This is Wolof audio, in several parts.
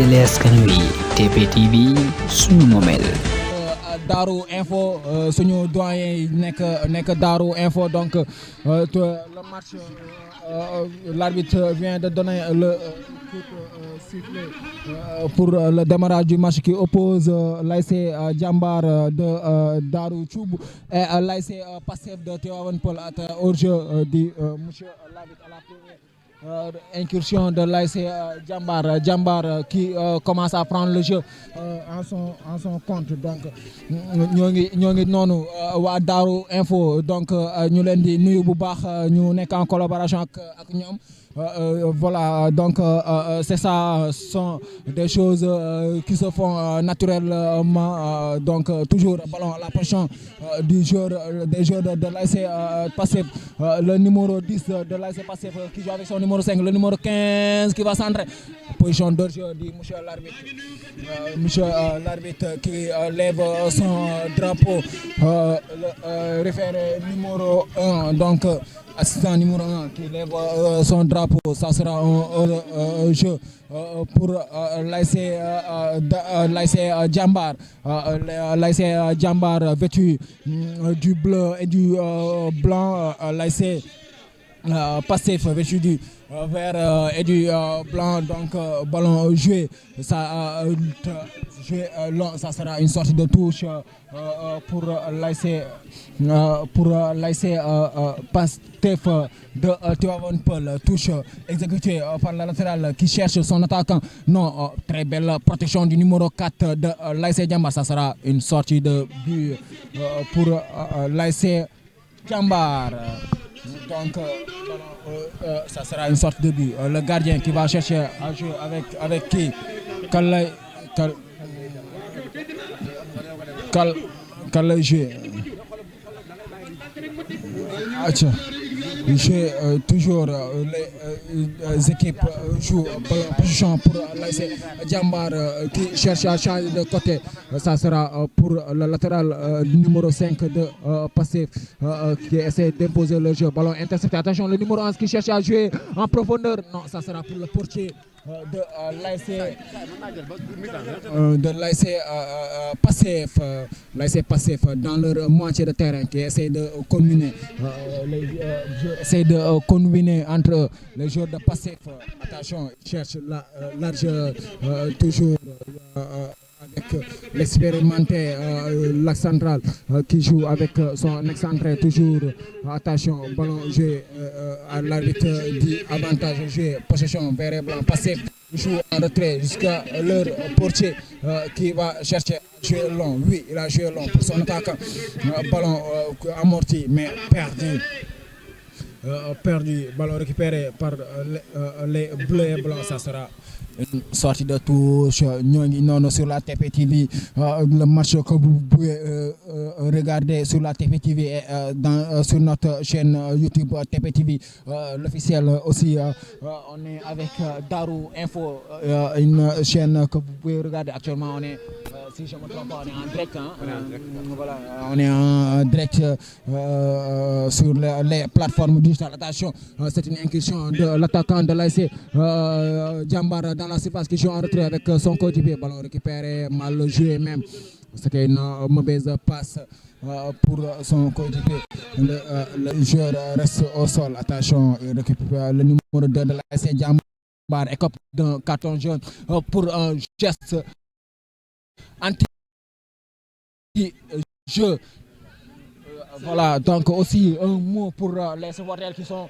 jàppale askan wi TPTV suñu moomeel. Darou Info suñu doyen yi nekk Darou Info donc le match l'arbitre vient de donner le coup de sifflet pour le démarrage du match qui oppose l'ASC Jambar de Darou Thioub et l'ASC Pastef de Tivaouane Peulh hors-jeu du monsieur l'arbitre à la première incursion de l'ASC Jambar qui commence à prendre le jeu en son compte donc ñoo ngi noonu waa Darou Info donc ñu leen di nuyu bu baax ñu nekk en collaboration ak ñoom voilà donc c'est ça sont des choses qui se font naturellement donc toujours ballon à la position des joueurs de l'ASC Pastef le numéro 10 de l'ASC Pastef qui joue avec son numéro 5 le numéro 15 qui va centrer position de jeu du monsieur l'arbitre qui lève son drapeau le référé numéro 1 donc assistant numéro 1 qui lève son drapeau, ça sera un jeu pour l'ASC Jambar. L'ASC Jambar vêtu du bleu et du blanc, l'ASC Pastef vêtu du vert et du blanc, donc ballon joué, ça long, ça sera une sortie de touche pour l'ASC Pastef de Tivaouane Peulh, touche exécutée par la latérale qui cherche son attaquant. Non, très belle protection du numéro 4 de l'ASC Jambar, ça sera une sortie de but pour l'ASC Jambar. Donc ça sera une sorte de but. Le gardien qui va chercher à jouer avec qui quel jeu toujours les équipes jouent position pour l'ASC Jambar qui cherche à changer de côté. Ça sera pour le latéral numéro 5 de Pastef qui essaie d'imposer le jeu. Ballon intercepté. Attention, le numéro 11 qui cherche à jouer en profondeur. Non, ça sera pour le portier de l'ASC Pastef. L'ASC Pastef dans leur moitié de terrain qui essaie de combiner entre eux. Les joueurs de Pastef. Attention, ils cherchent la large toujours avec l'expérimenté l'axe central qui joue avec son excentré toujours. Attention, ballon joué à l'arbitre dit avantage joué, possession vert et blanc. Pastef joue en retrait jusqu'à leur portier qui va chercher à jouer long. Oui, il a joué long pour son attaquant. Ballon amorti mais perdu. Ballon récupéré par les bleus et blancs. Ça sera une sortie de touche. Non, sur la TPTV. Le match que vous pouvez regarder sur la TPTV et sur notre chaîne YouTube TPTV. L'officiel aussi. On est avec Darou Info, une chaîne que vous pouvez regarder actuellement. On est, si je ne me trompe pas, on est en direct. Voilà, on est en direct sur les plateformes digitales. Attention, c'est une incursion de l'attaquant de l'ASC Jambar dans la surface qui joue en retrait avec son coéquipier. Ballon récupéré, mal joué même. C'était une mauvaise passe pour son coéquipier. Le joueur reste au sol. Attention, il récupère le numéro 2 de l'ASC Jambar. Écope d'un carton jaune pour un geste anti-jeu. Voilà, donc aussi un mot pour les supporters qui sont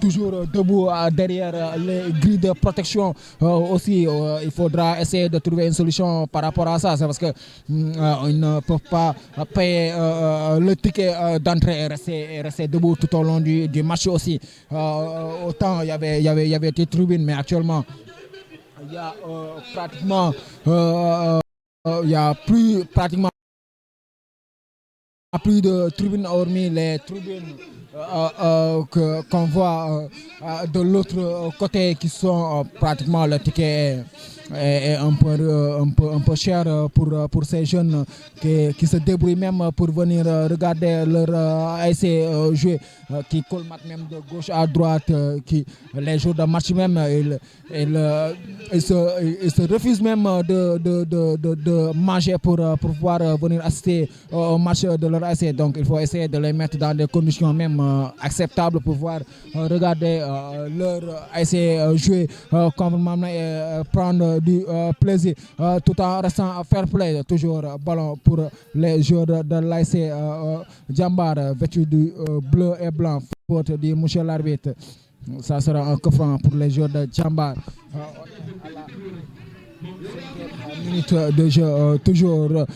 toujours debout derrière les grilles de protection. Aussi, il faudra essayer de trouver une solution par rapport à ça. C'est parce que ils ne peuvent pas payer le ticket d'entrée et rester debout tout au long du match aussi. Autant il y avait des tribunes, mais actuellement il y a pratiquement il y a plus de tribunes hormis les tribunes qu'on voit de l'autre côté qui sont pratiquement le ticket est un peu cher pour ces jeunes qui se débrouillent même pour venir regarder leur ASC jouer, qui colmatent même de gauche à droite, qui les jours de match même, ils se refusent même de manger pour pouvoir venir assister au match de leur ASC. Donc il faut essayer de les mettre dans des conditions même acceptables pour pouvoir regarder leur ASC jouer convenablement et prendre du plaisir tout en restant fair play. Toujours ballon pour les joueurs de l'ASC Jambar vêtus du bleu et blanc. Faute de monsieur l'arbitre. Ça sera un coup franc pour les joueurs de Jambar. Minute de jeu, toujours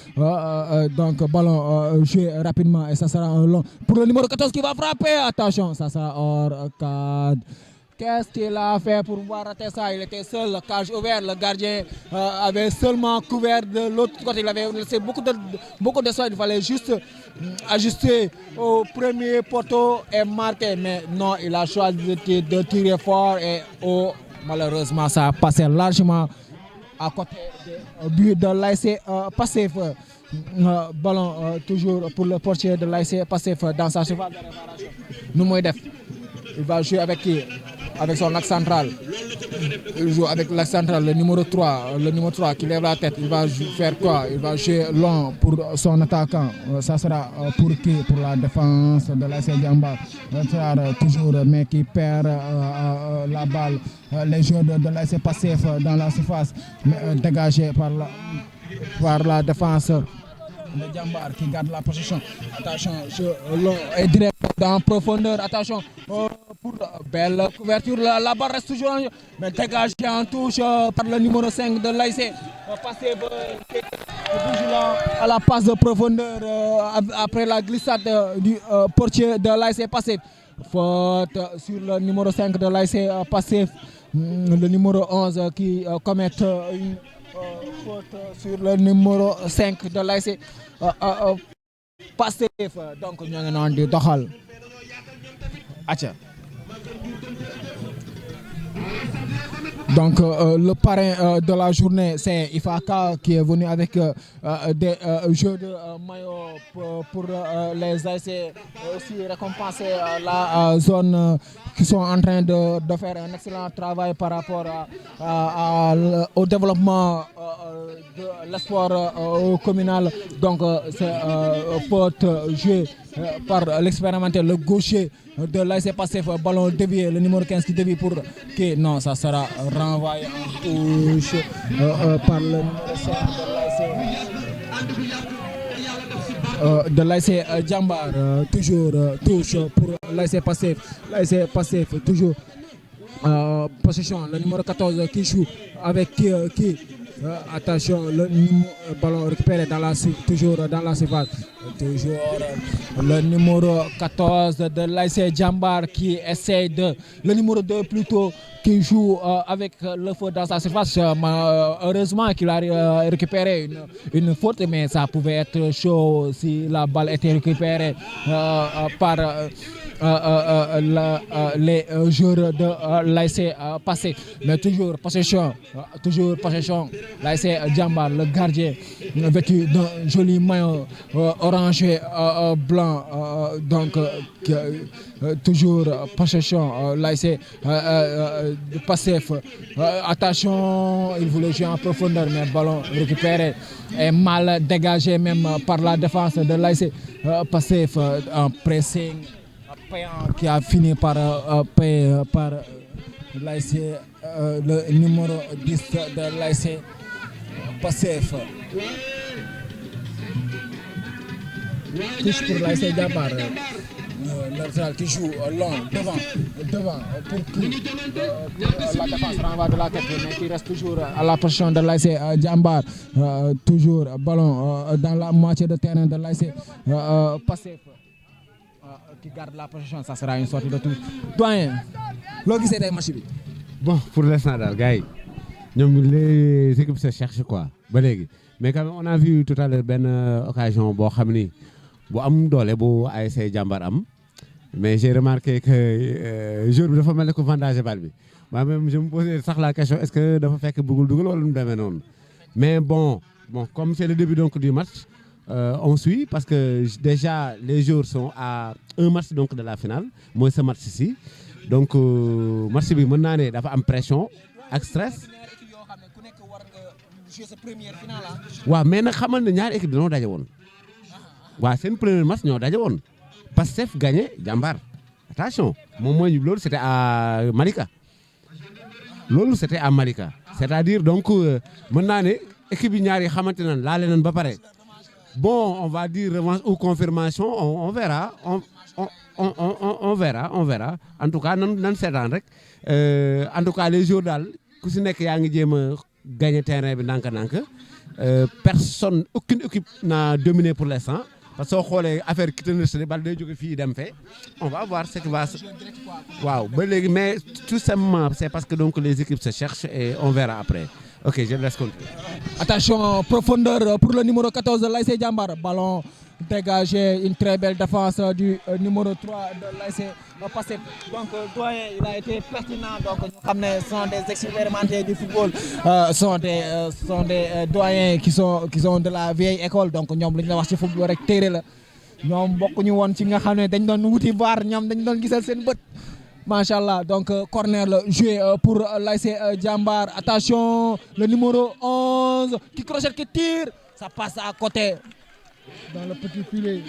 donc ballon joué rapidement et ça sera un long pour le numéro 14 qui va frapper. Attention, ça sera hors cadre. Qu'est-ce qu'il a fait pour pouvoir rater ça? Il était seul, la cage ouverte, le gardien avait seulement couvert de l'autre côté. Il avait laissé beaucoup de soins. Il fallait juste ajuster au premier poteau et marquer. Mais non, il a choisi de tirer fort et malheureusement ça a passé largement à côté du but de l'ASC Passif. Ballon toujours pour le portier de l'ASC Passif dans sa surface de réparation. Noumoudef, il va jouer avec qui? Avec son axe central. Il joue avec l'axe central, le numéro 3 qui lève la tête. Il va faire quoi? Il va jouer long pour son attaquant. Ça sera pour qui? Pour la défense de l'ASC Jambar. Toujours, mais qui perd la balle. Les joueurs de l'ASC Passif dans la surface, dégagés par la défense de Jambar qui garde la position. Attention, long et direct en profondeur. Attention pour belle couverture. La barre reste toujours en jeu, mais dégagé en touche par le numéro 5 de l'ASC. Passé vigilant à la passe de profondeur après la glissade du portier de l'ASC Passif. Faute sur le numéro 5 de l'ASC Passif. Le numéro 11 qui commet une faute sur le numéro 5 de l'ASC Passif. Donc nous avons dit doxal. Acha. Donc le parrain de la journée, c'est Ifaka qui est venu avec des jeux de maillot pour les ASC, aussi récompenser la zone qui sont en train de faire un excellent travail par rapport au développement de l'espoir communal. Donc c'est faute joué par l'expérimenté, le gaucher de l'ASC Passif, ballon dévié, le numéro 15 qui dévie pour qui? Non, ça sera renvoyé en touche par le numéro 5 de l'ASC Jambar. Toujours touche pour l'ASC Passif. L'ASC Passif, toujours possession, le numéro 14 qui joue avec qui? Attention, le ballon récupéré toujours dans la surface. Toujours le numéro 14 de l'ASC Jambar qui essaie le numéro 2 plutôt, qui joue avec le feu dans sa surface. Heureusement qu'il a récupéré une faute, mais ça pouvait être chaud si la balle était récupérée par les joueurs de l'ASC Passé. Mais toujours possession, l'ASC Jambar, le gardien vêtu d'un joli maillot orangé blanc, donc toujours possession, l'ASC Passif. Attention, il voulait jouer en profondeur, mais le ballon récupéré est mal dégagé même par la défense de l'ASC Passif, en pressing payant qui a fini par payer par l'ASC, le numéro 10 de l'ASC Passif. Touche pour l'ASC Jambar. Latéral qui joue long devant pour qui la défense renvoie de la tête, mais qui reste toujours à la position de l'ASC Jambar. Toujours ballon dans la moitié de terrain de l'ASC Passif qui garde la position. Ça sera une sortie de touche. Doyen, loo gisee day match bi. Bon, pour l'instant daal gars yi ñoom les équipes se cherchent quoi ba léegi, mais quand même on a vu tout à l'heure benn occasion boo xam ni bu am doole bu ASC Jambar am, mais j'ai remarqué que jour bi dafa mel ne ko vendage bal bi moi-même je me posais sax la question est-ce que dafa fekk bëggul dugal wala mu demee noonu mais bon comme c'est le début donc du match on suit parce que déjà les joueurs sont à un match donc de la finale mooy ce match ci donc match bi mën naa ne dafa am pression ak stress waaw mais nag xamal ne ñaari équipe dañoo daje woon waaw seen premier match ñoo daje woon Pastef gagné Jambar attention moom mooy loolu c'était à Malika loolu c'était à Malika c'est-à-dire donc mën naa ne équipe yi ñaar yi xamante nañ laale nañ ba pare bon on va dire revanche ou confirmation on verra on verra en tout cas nan seetaan rek en tout cas les jours daal ku si nekk yaa ngi jéem a gagner terrain bi ndànk-ndànk aucune équipe n'a dominé pour l'instant parce que soo xoolee affaire ki bal day jóge fii dem fee on va voir ce qui va waaw ba léegi mais tout simplement c'est parce que donc les équipes se cherchent et on verra après ok je laisse continuer. Attention, profondeur pour le numéro 14 de l'ASC Jambar. Ballon dégagé, une très belle défense du numéro 3 de l'ASC Pastef. Donc, doyen, il a été pertinent. Donc, nous sont des expérimentés du football. Sont des doyens qui sont de la vieille école. Donc, nous avons dit football avec terre. Nous avons beaucoup de gens qui ont été voir, nous avons dit que Machallah, donc corner joué pour l'ASC Jambar. Attention, le numéro 11 qui crochette, qui tire. Ça passe à côté dans le petit filet.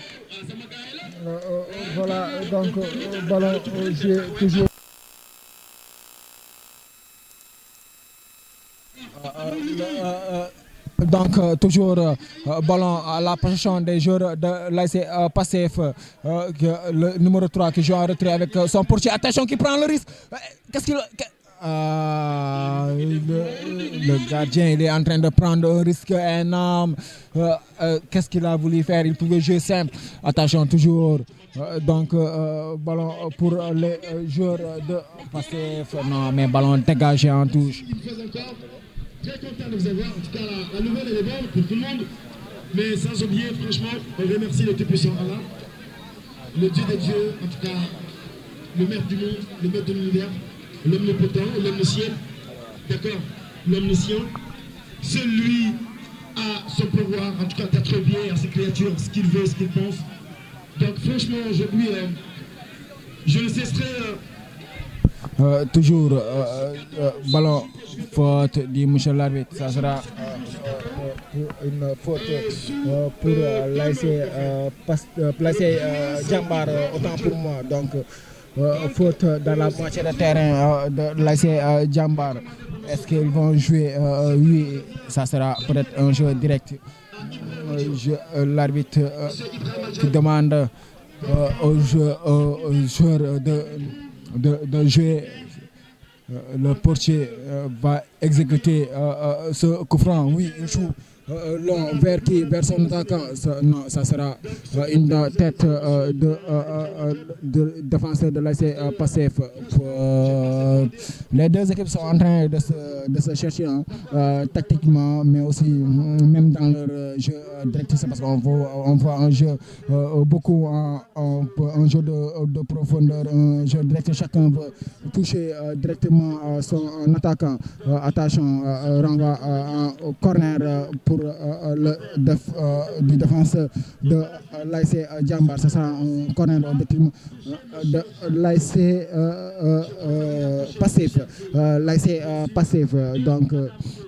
Voilà, donc ballon joué toujours. Donc toujours ballon à la possession des joueurs de l'ASC Pastef, le numéro 3 qui joue en retrait avec son portier. Attention qui prend le risque. Qu'est-ce qu'il le gardien il est en train de prendre un risque énorme. Qu'est-ce qu'il a voulu faire? Il pouvait jouer simple. Attention toujours. Donc ballon pour les joueurs de Pastef. Non mais ballon dégagé en touche. Très content de vous avoir. En tout cas, la nouvelle elle est bonne pour tout le monde. Mais sans oublier, franchement, on remercie le Tout-Puissant Allah, le Dieu des dieux, en tout cas, le Maître du monde, le Maître de l'univers, l'Omnipotent, l'Omniscient, d'accord, l'Omniscient. Celui a son pouvoir, en tout cas, d'attribuer à ses créatures ce qu'il veut, ce qu'il pense. Donc, franchement, aujourd'hui, je ne cesserai. Toujours ballon faute du monsieur l'arbitre, ça sera une faute pour l'ASC Jambar, autant pour moi. Donc faute dans la moitié de terrain de l'ASC Jambar. Est-ce qu'ils vont jouer? Oui, ça sera peut-être un jeu direct. L'arbitre qui demande aux joueurs de jouer. Le portier va exécuter ce coup franc. Oui, il joue long vers qui? Vers son attaquant. Non, ça sera une tête de défenseur de l'ASC Pastef. Les deux équipes sont en train de se chercher tactiquement, mais aussi même dans leur jeu direct. C'est parce qu'on voit un jeu beaucoup un jeu de profondeur, un jeu direct. Chacun veut toucher directement son attaquant. Attention, renvoi au corner pour du défenseur de l'ASC Jambar. Ça sera un corner au détriment de l'ASC Pastef. L'ASC Pastef, donc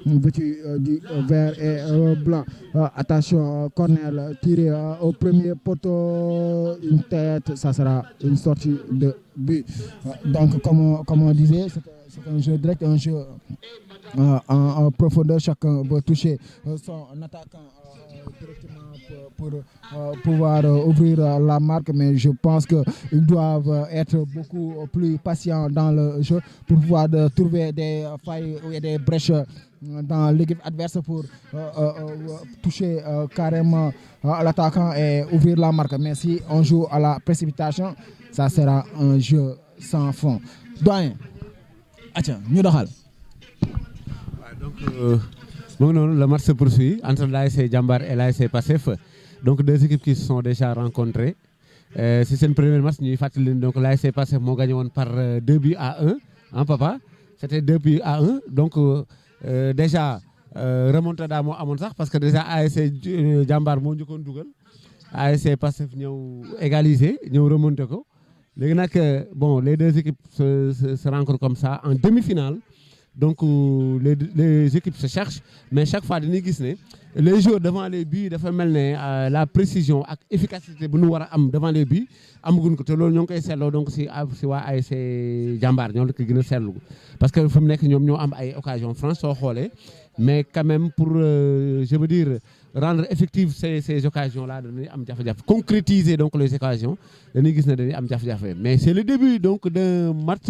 vêtu du vert et blanc. Attention, corner tiré au premier poteau, une tête, ça sera une sortie de but. Donc comme on disait, c'est un jeu direct, un jeu en profondeur. Chacun veut toucher son attaquant directement pour pouvoir ouvrir la marque, mais je pense qu'ils doivent être beaucoup plus patients dans le jeu pour pouvoir trouver des failles ou des brèches dans l'équipe adverse pour toucher carrément l'attaquant et ouvrir la marque. Mais si on joue à la précipitation, ça sera un jeu sans fond. Doyen, attends, ñu doxal. Donc, le match se poursuit entre l'ASC Jambar et l'ASC Pastef. Donc, deux équipes qui se sont déjà rencontrées. c'est seen premier match ñuy fàttali leen donc l'ASC Pastef moo gagné woon par 2 buts à 1 hein papa c'était 2 buts à 1 donc déjà remontada moo amoon sax parce que déjà ASC Jambar moo njëkkoon dugal ASC Pastef ñëw égaliser ñëw remonter ko léegi nag bon les deux équipes se rencontrent comme ça en demi-finale donc les équipes se cherchent mais chaque fois dañuy gis ne les joueurs devant les buts dafa mel ne la précision ak efficacité bu ñu war a am devant les buts amaguñ ko te loolu ñoo ngi koy seetloo donc si waa ASC Jambar ñoo la ko gën a seetlu parce que fu mu nekk ñoom ñoo am ay occasion franche soo xoolee mais quand même pour je veux dire rendre effective ces occasions là dañuy am jafe-jafe concrétiser donc les occasions dañuy gis ne dañuy am jafe-jafe mais c'est le début donc d'un match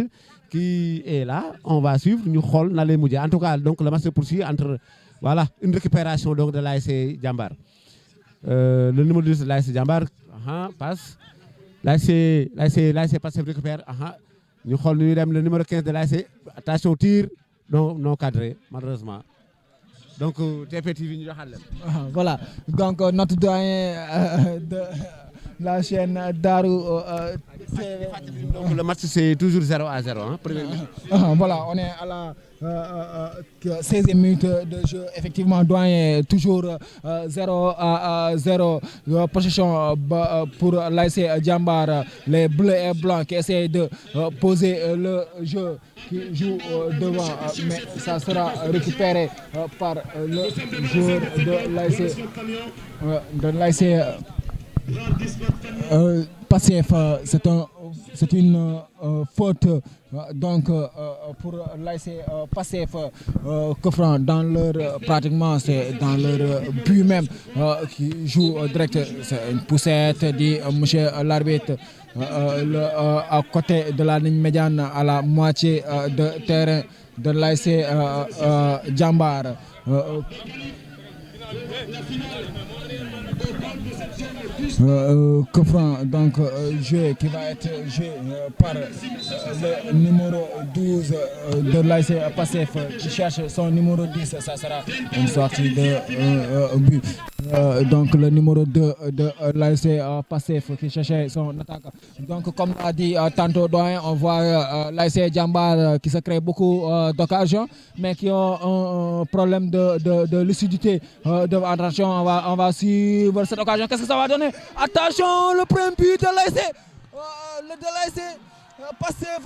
qui est là on va suivre ñu xool na lay mujjee en tout cas donc le match se poursuit entre voilà une récupération donc de l'ASC Jambar le numéro 10 de l'ASC Jambar passe l'ASC Pastef récupère ñu xool nu ñuy dem le numéro 15 de l'ASC attention tir non cadré malheureusement donc TPTV ñu joxaat leen. Voilà donc notre doyen de la chaîne Darou donc le match c'est toujours 0-0 hein, première minute. Voilà on est à la 16e minute de jeu effectivement doyen toujours 0-0 possession pour l'ASC Jambar les bleus et blancs qui essaient de poser le jeu qui joue devant mais ça sera récupéré par le joueur de l'ASC Pastef. C'est une faute donc pour l'ASC Pastef Kofran dans leur pratiquement c'est dans leur but même qui joue direct c'est une poussette dit monsieur l'arbitre à côté de la ligne médiane à la moitié de terrain de l'ASC Jambar. Kofran donc jeu qui va être joué par le numéro 12 de l'ASC Pastef qui cherche son numéro 10, ça sera une sortie de but. Donc le numéro 2 de l'ASC Pastef qui cherchait son attaque. Donc comme l'a dit tantôt doyen, on voit l'ASC Jambar qui se crée beaucoup d'occasions mais qui ont un problème de lucidité. Attention, on va suivre cette occasion. Qu'est-ce que ça va donner? Attention, le premier but de l'ASC Pastef,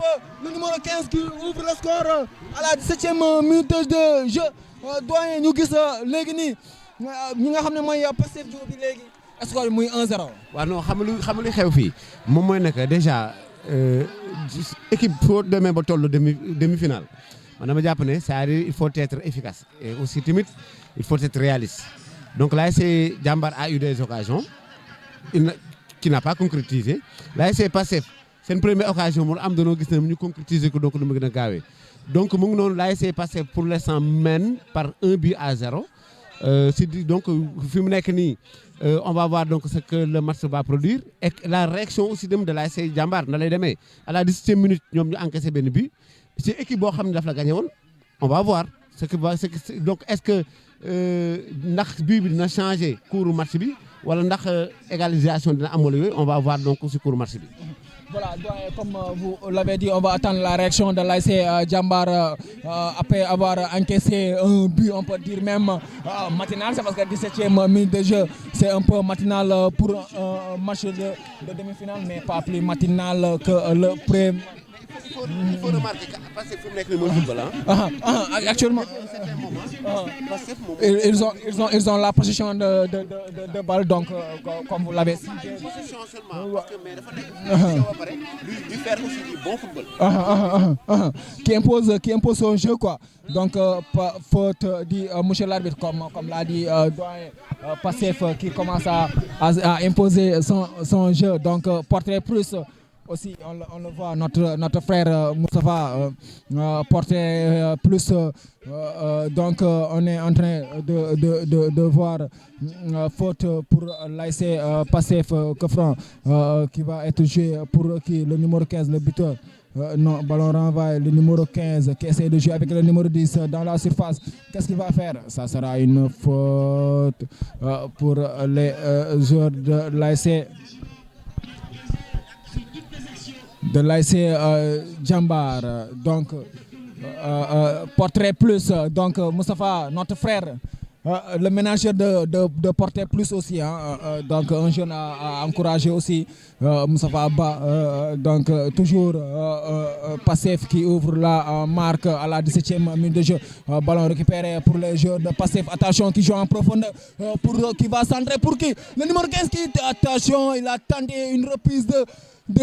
le numéro 15 qui ouvre le score à la 17e minute de jeu. Doyen ñu gis léegi nii ñi nga xam ne mooy Pastef jóg bi léegi score muy 1-0. waaw non xam lu xew fii moom mooy nekk déjà équipe foo demee ba tollu demi-finale man dama jàpp ne c'est-à-dire il faut être efficace et aussi tamit il faut être réaliste. Donc l'ASC Jambar a eu des occasions qui n'a pas concrétisé. L'ASC Pastef seen première occasion mu am dañoo gis ne ñu concrétiser ko donc lu mu gën a gaawee donc mu ngi noonu l'ASC Pastef pour l'instant mène par 1-0. Donc fi mu nekk nii on va voir donc ce que le match va produire et la réaction aussi dem de l'ASC Jambar na lay demee à la 17e minute ñoom ñu encaissé benn but ci équipe boo xam ne daf la gagné woon on va voir donc est-ce que ndax bii bi dina changer cours match bi wala ndax égalisation dina am wala yooyu on va voir donc ci cours match bi. Voilà, comme vous l'avez dit, on va attendre la réaction de l'ASC Jambar après avoir encaissé un but, on peut dire même matinal, c'est parce que 17e minute de jeu, c'est un peu matinal pour un match de demi-finale, mais pas plus matinal que le premier. Il faut remarquer que Pastef fu mu nekk nii mooy football actuellement ils ont la possession de balle donc comme vous l'avez dit. Possession seulement parce que mais dafa nekk ba pare lui faire aussi du bon football. Qui impose son jeu quoi. Donc faute dit monsieur l'arbitre comme l'a dit doyen Pastef qui commence à imposer son jeu donc porter plus. Aussi, on le voit, notre frère Moustapha portait plus. Donc, on est en train de voir faute pour l'ASC Pastef Kofran qui va être joué pour qui le numéro 15, le buteur. Non, ballon renvoyé, le numéro 15 qui essaie de jouer avec le numéro 10 dans la surface. Qu'est-ce qu'il va faire? Ça sera une faute pour les joueurs de l'ASC. de l'ASC Jambar. Donc, Portrait Plus, donc Moustapha, notre frère, le ménageur de Portrait Plus aussi, hein, donc un jeune à encourager aussi, Moustapha Ba, donc toujours Pastef qui ouvre la marque à la 17e minute de jeu. Ballon récupéré pour les joueurs de Pastef, attention, qui joue en profondeur, qui va centrer pour qui? Le numéro 15 qui, attention, il a tenté une reprise de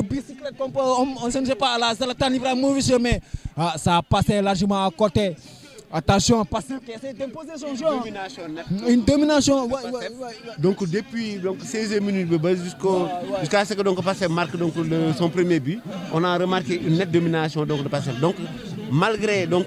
bicyclette, on ne sait pas, là, Zlatan Ibrahimovic, mais ça a passé largement à côté. Attention, Pastef qui essaie d'imposer son jeu. Une domination. Donc depuis 16 minutes jusqu'à ce que donc Pastef marque donc son premier but, on a remarqué une nette domination donc de Pastef. Donc malgré donc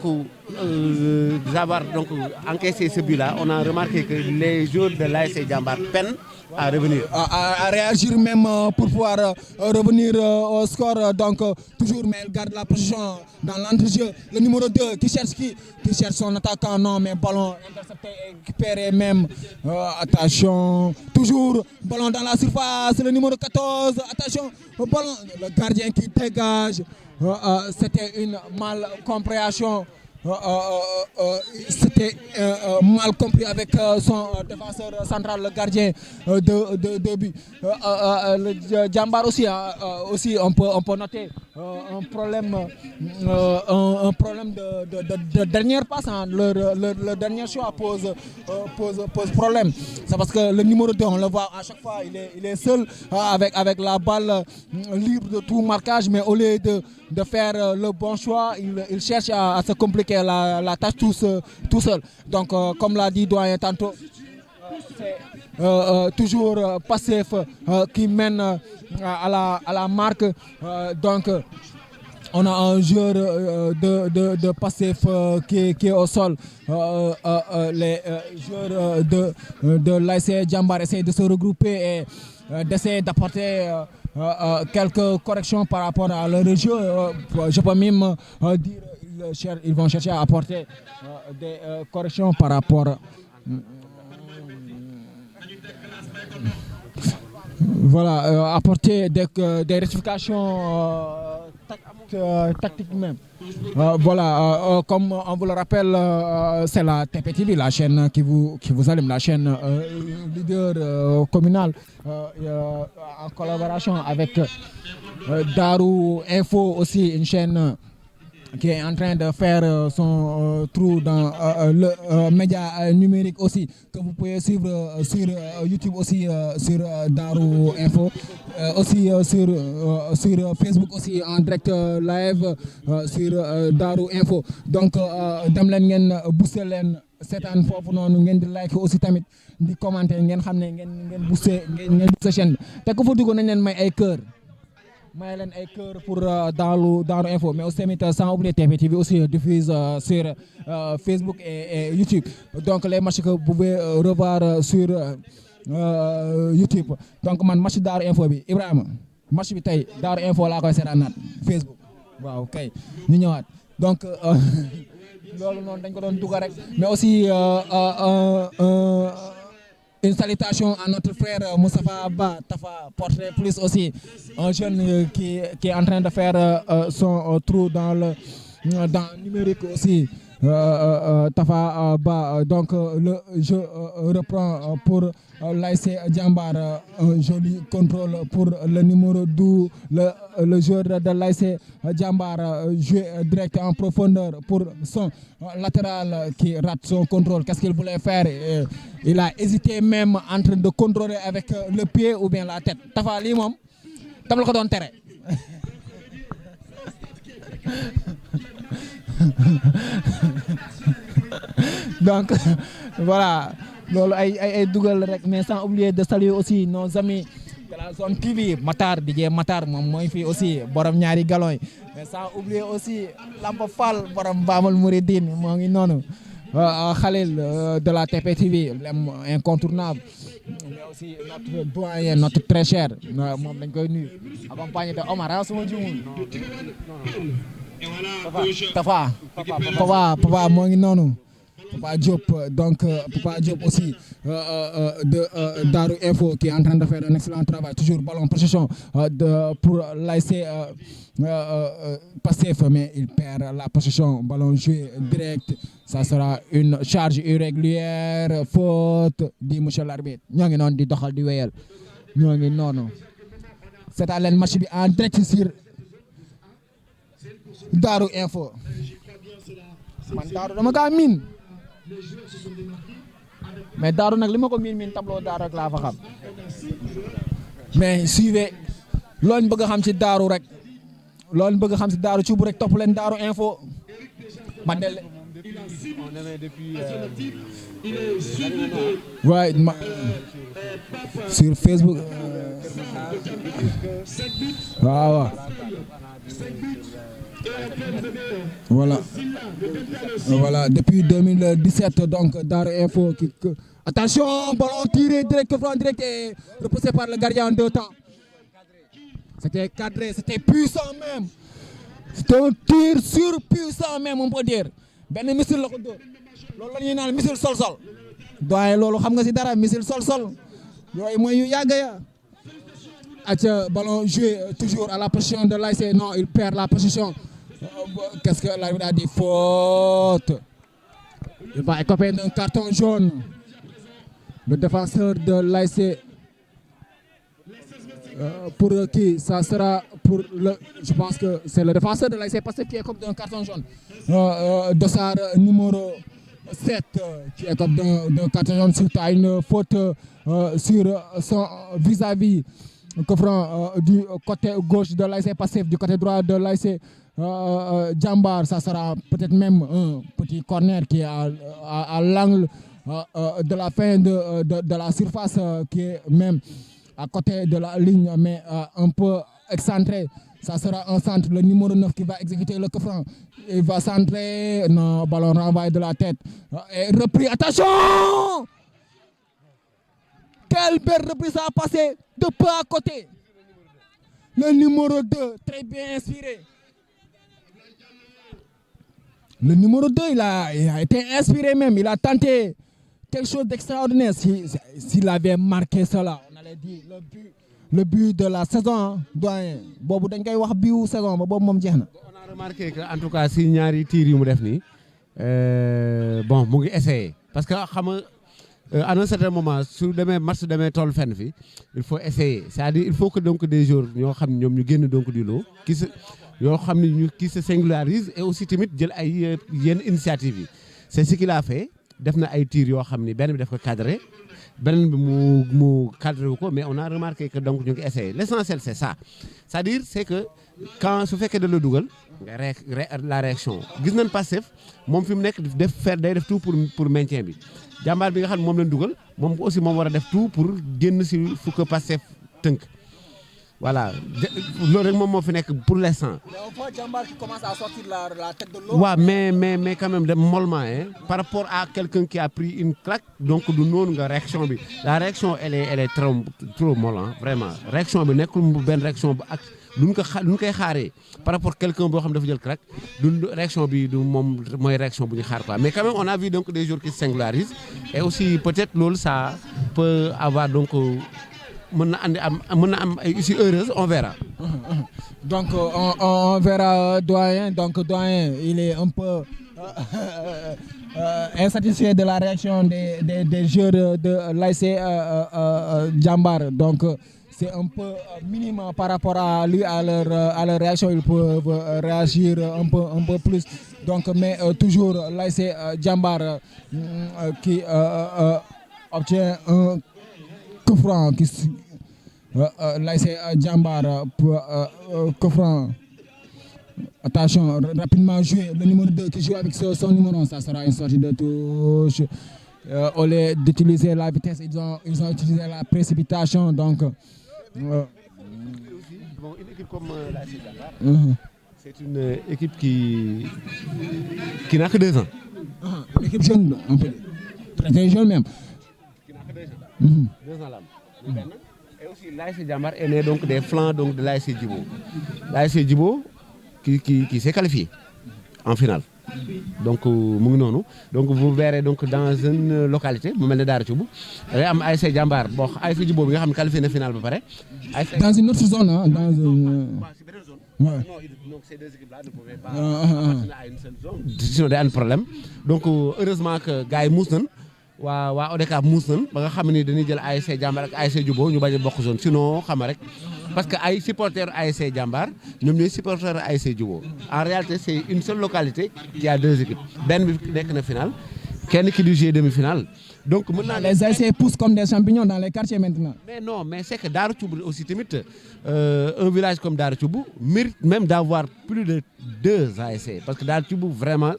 d'avoir donc encaissé ce but-là, on a remarqué que les joueurs de l'ASC Jambar peinent à revenir. À réagir même pour pouvoir revenir au score. Donc toujours, mais elle garde la position dans l'entrejeu. Le numéro 2 qui cherche son attaquant, non, mais ballon intercepté et récupéré même. Attention, toujours, ballon dans la surface, le numéro 14, attention, ballon, le gardien qui dégage. C'était une malcompréhension. C'était mal compris avec son défenseur central, le gardien de but. Le Jambar aussi, on peut noter un problème de dernière passe. Hein. Le dernier choix pose problème. C'est parce que le numéro 2, on le voit à chaque fois, il est seul avec la balle libre de tout marquage, mais au lieu de faire le bon choix, il cherche à se compliquer la tâche tout seul. Donc, comme l'a dit Doyen tantôt, c'est toujours Pastef qui mène à la marque. Donc, on a un joueur de Pastef qui est au sol. Les joueurs de l'ASC Jambar essaient de se regrouper et d'essayer d'apporter quelques corrections par rapport à leur jeu. Je peux même dire ils vont chercher à apporter des corrections par rapport apporter des rectifications tactiques même. Comme on vous le rappelle, c'est la TPTV, la chaîne qui vous allume, la chaîne leader communal, en collaboration avec Darou Info aussi, une chaîne qui est en train de faire son trou dans le média numérique aussi, que vous pouvez suivre sur YouTube aussi, sur Darou Info, aussi sur Facebook aussi en direct live sur Darou Info. Donc dem leen ngeen booster leen seetaan foofu noonu ngeen di like aussi tamit di commenter ngeen xam ne ngeen booster chaîne bi te ku fa dugg nañ leen may ay cœur. may leen ay cœur pour Darou Info, mais aussi sans oublier TPTV aussi diffuse sur Facebook et YouTube. Donc les matchs que vous pouvez revoir sur YouTube. Donc man match Darou Info bi Ibrahima match bi tey Darou Info laa koy seetaanaat Facebook. Waaw kay ñu ñëwaat donc loolu noonu dañ ko doon dugal rek, mais aussi une salutation à notre frère Moustapha Ba, Tafa Portrait Plus aussi, un jeune qui est en train de faire son trou dans numérique aussi. Tafa Ba, donc le jeu reprend pour l'ASC Jambar, un joli contrôle pour le numéro 12, le joueur de l'ASC Jambar, joué direct en profondeur pour son latéral qui rate son contrôle. Qu'est-ce qu'il voulait faire? Il a hésité même en train de contrôler avec le pied ou bien la tête. Tafa lii moom tam la ko doon tere. Donc voilà, loolu ay dugal rek, mais sans oublier de saluer aussi nos amis de la zone TV, Matar DJ Matar moom mooy fii aussi borom ñaari galon yi, mais sans oublier aussi Lampa Fall borom Bamal Mouridine moo ngi noonu, Khalil de la TPTV, incontournable, mais aussi notre doyen, notre très cher, moom dañ koy nuyu, accompagné de Omar suma jumul Tafa moo ngi noonu. Papa Diop, donc Papa Diop aussi de Darou Info qui est en train de faire un excellent travail. Toujours ballon possession pour l'ASC Pastef, mais il perd la possession. Ballon joué direct. Ça sera une charge irrégulière, faute, dit monsieur l'arbitre. Ñoo ngi noonu di doxal di wéyal. Ñoo ngi noonu. C'est à leen match bi en direct sur Darou Info. Man Darou dama kaa miin. Mais Darou nag li ma ko miin tableau Darou rek laa fa xam. Mais suivez loolu bëgg a xam ci Darou rek. Loolu bëgg a xam ci Darou ci bu rek topp leen Darou Info. Man de ouais, sur Facebook. Waaw. Voilà, depuis 2017, donc Darou Info qui... Attention, ballon tiré direct, franc direct et repoussé par le gardien en 2 temps. C'était cadré, c'était puissant même. C'était un tir surpuissant même, on peut dire. Ben missile la ko dóor. Loolu la ñuy naan missile sol-sol. Doyen loolu xam nga ci dara missile sol-sol. Yooyu mooy yu yàgg ya. Aca ballon joué toujours à la position de l'ASC. Non, il perd la position. Qu'est-ce que l'arbitre a dit? Faute. Il va écoper d'un carton jaune. Le défenseur de l'ASC. Pour qui? Ça sera pour le... Je pense que c'est le défenseur de l'ASC parce qu'il écope d'un carton jaune. Dossard numéro 7 qui écope d'un carton jaune suite à une faute sur son vis-à-vis. Coffrant du côté gauche de l'ASC Pastef, du côté droit de l'ASC Jambar. Ça sera peut-être même un petit corner qui est à l'angle de la fin de la surface qui est même à côté de la ligne, mais un peu excentré. Ça sera un centre, le numéro 9 qui va exécuter le coup franc. Il va centrer, non, ballon renvoyé de la tête. Et repris, attention! Quelle belle reprise ça a passé de peu à côté. Le numéro 2, très bien inspiré. Le numéro 2, il a été inspiré même, il a tenté quelque chose d'extraordinaire. S'il avait marqué cela, on allait dire le but de la saison, doyen. Bobu dañ koy wax biu saison ba bobu mom jeexna. On a remarqué que en tout cas si ñaari tir yu mu def ni bon mu ngi essayer parce que xam nga à un certain moment su demee match demee toll fenn fi il faut essayer, c'est-à-dire il faut que donc des joueurs ñoo xam ne ñoom ñu génn donc du lot qui se yoo xam ne ñu qui se singularise et aussi tamit jël ay yenn initiative yi. C'est ce qu'il a fait. Def na ay tir yoo xam ni benn bi daf ko cadré beneen bi mu cadré wu ko, mais on a remarqué que donc ñu ngi essayé. L'essentiel c'est ça, c'est-à-dire c'est que quand su fekkee da la dugal la réaction gis nañ Pastef moom fi mu nekk day def tout pour maintien bi. Jàmbaar bi nga xam ne moom lañ dugal moom aussi moom war a def tout pour génn si fu ko Pastef tënk. Voilà, loolu rek moom moo fi nekk pour l'instant. Mais on voit Jambar qui commence à sortir la tête de l'eau. Ouais, mais quand même mollement, hein, par rapport à quelqu'un qui a pris une claque, donc du non nga réaction bi. La réaction elle est trop molle, hein, vraiment. Réaction bi nekkul benn réaction ak luñ koy xaaree par rapport à quelqu'un boo xam dafa jël claque du réaction bi du moom mooy réaction bu ñu xaar quoi. Mais quand même on a vu donc des joueurs qui se singularisent et aussi peut-être loolu ça peut avoir donc mën na am ay issue heureuse, on verra. Donc on verra doyen. Donc doyen, il est un peu insatisfait de la réaction des joueurs de l'ASC Jambar. Donc c'est un peu minime par rapport à lui, à leur réaction. Ils peuvent réagir un peu plus. Donc mais toujours l'ASC Jambar qui obtient un coup franc qui l'ASC Jambar pour coup franc. Attention, rapidement joué. Le numéro 2 qui joue avec son numéro 1, ça sera une sortie de touche. Au lieu d'utiliser la vitesse, ils ont utilisé la précipitation. Donc, bon, une équipe comme l'ASC Jambar, c'est une équipe qui n'a que 2 ans. Une équipe jeune, on peut dire. Très jeune même. Qui n'a que 2 ans. 2 ans là. Et aussi l'ASC Jambar est né donc des flancs donc de l'ASC Djibo. L'ASC Djibo qui s'est qualifié en finale. donc mu ngi noonu donc vous verrez donc dans une localité mu mel ne Daara Thioub day am ASC Jambar boo ASC Djibo bi nga xam ne qualifié na final ba pare. dans une autre zone ah dans une. Ouais. Non, donc ces deux équipes-là ne pouvaient pas appartenir à une seule zone. Sinon day am problème donc heureusement que gars yi muus nañ waa ODCAV muus nañ ba nga xam ne dañuy jël ASC Jambar ak ASC Djibo ñu bañ a bokk zone sinon xam nga rek parce que ay supporters ASC Jambar ñoom ñooy supporters ASC Djibo en réalité c'est une seule localité qui a deux équipes benn bi nekk na finale kenn ki di jouer demi-finale. Donc maintenant les ASC poussent comme des champignons dans les quartiers maintenant. Mais non, mais c'est que Daara Thioub aussi tamit un village comme Daara Thioub mérite même d'avoir plus de 2 ASC parce que Daara Thioub vraiment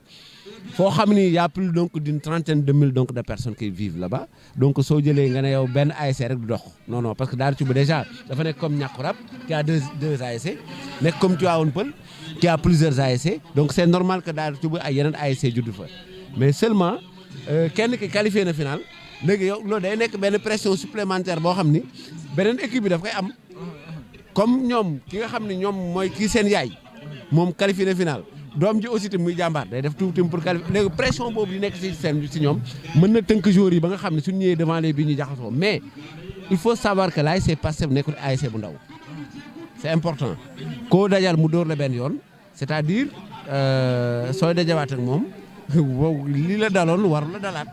foo xam ni y a plus donc d'une trentaine de mille donc de personnes qui vivent là-bas donc soo jëlee nga ne yow benn ASC rek du dox non parce que Daara Thioub déjà dafa nekk comme Niakoulrab qui a deux ASC nekk comme Tivaouane Peulh qui a plusieurs ASC donc c'est normal que Daara Thioub ay yeneen ASC juddu fa mais seulement kenn ki qualifié na final léegi yow loolu day nekk benn pression supplémentaire boo xam ni beneen équipe bi daf koy am comme ñoom ki nga xam ni ñoom mooy kii seen yaay moom qualifié na final doom ji aussi tamit muy jàmbaar day def tout pour qualifier léegi pression boobu di nekk ci ñoom mën na tënk joueurs yi ba nga xam ne suñu ñëwee devant les bi ñu jaxasoo mais il faut savoir que l'ASC Pastef nekkul ASC bu ndaw c'est important koo dajal mu dóor la benn yoon c'est-à-dire sooy dajawaat ak moom wow li la daloon waru la dalaat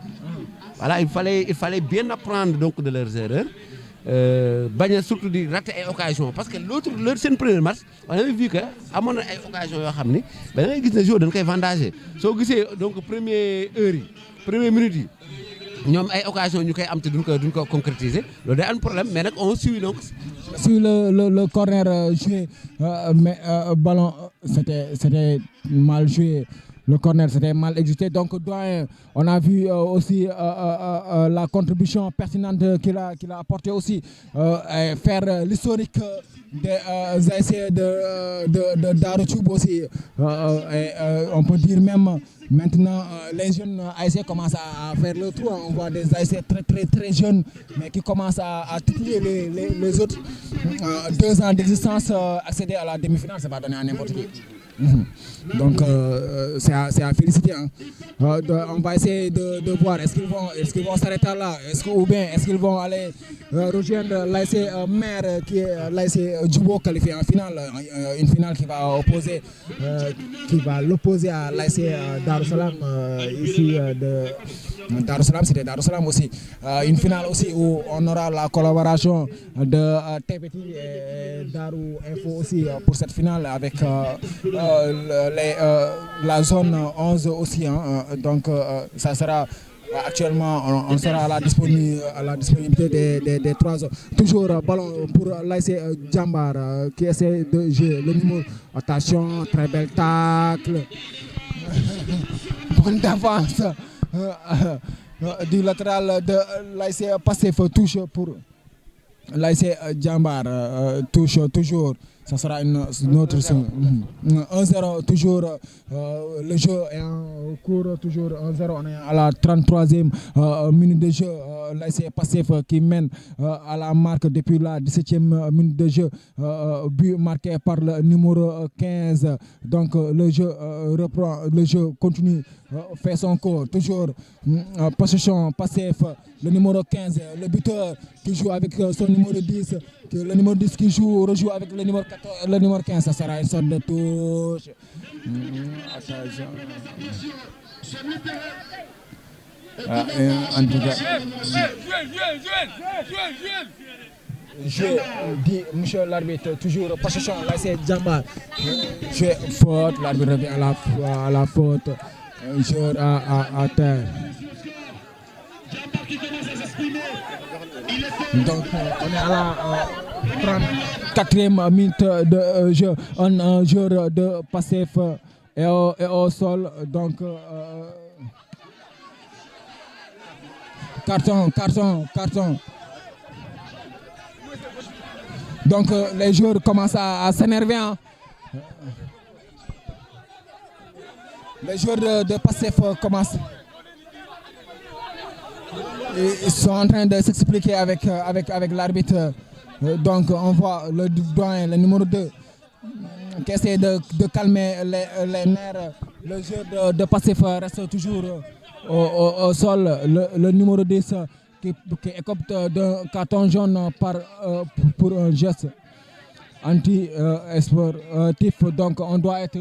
voilà il fallait bien apprendre donc de leurs erreurs bañ a surtout di rater ay occasions parce que leur seen premier match on avait vu que amoon na ay occasions yoo xam ni da ngay gis ne jour dañ koy vendager soo gisee donc première minute yi ñoom ay occasions ñu koy am te duñ ko concrétiser loolu day am problème mais nag on suit donc. Sur le corner joué mais ballon c'était mal joué. Le corner c'était mal exécuté donc doyen on a vu aussi la contribution pertinente qu'il a apporté aussi faire l'historique des ASC de Daara Thioub aussi on peut dire même maintenant les jeunes ASC commencent à faire le trou on voit des ASC très jeunes mais qui commencent à titiller les autres 2 ans d'existence accéder à la demi-finale c'est pas donné à n'importe qui. Donc c'est à féliciter hein. On va essayer de voir est-ce qu'ils vont s'arrêter là ou bien est-ce qu'ils vont aller rejoindre l'ASC Mère qui est l'ASC Djibo qualifié en finale une finale qui va l'opposer à l'ASC Darou Salam ici de Darou Salam c'était Darou Salam aussi une finale aussi où on aura la collaboration de TPT et Darou Info aussi pour cette finale avec la zone 11 aussi hein, donc ça sera actuellement on sera à la disponibilité des 3 zones toujours ballon pour l'ASC Jambar qui essaie de jouer le numéro attention très bel tacle bonne défense du latéral de l'ASC Pastef touche pour l'ASC Jambar touche toujours. Ça sera une autre 1-0 toujours le jeu est en cours toujours 1-0 on est à la 33e minute de jeu l'ASC Pastef qui mène à la marque depuis la 17e minute de jeu but marqué par le numéro 15 donc le jeu reprend le jeu continue fait son cours toujours possession Pastef le numéro 15 le buteur qui joue avec son numéro 10 le numéro 10 qui rejoue avec le numéro 15 ça sera une sorte de touche attention en tout cas jouer dit monsieur l'arbitre toujours possession là c'est Jambar jouer faute l'arbitre revient à la faute joueur à terre donc on est à la 34e minute de jeu un joueur de Pastef est au sol donc carton donc les joueurs commencent à s'énerver hein. Les joueurs de Pastef commencent ils sont en train de s'expliquer avec l'arbitre donc on voit le doyen le numéro 2 qui essaie de calmer les nerfs le jeu de Pastef reste toujours au sol. Le numéro 10 qui écope d'un carton jaune pour un geste anti-sportif. Donc on doit être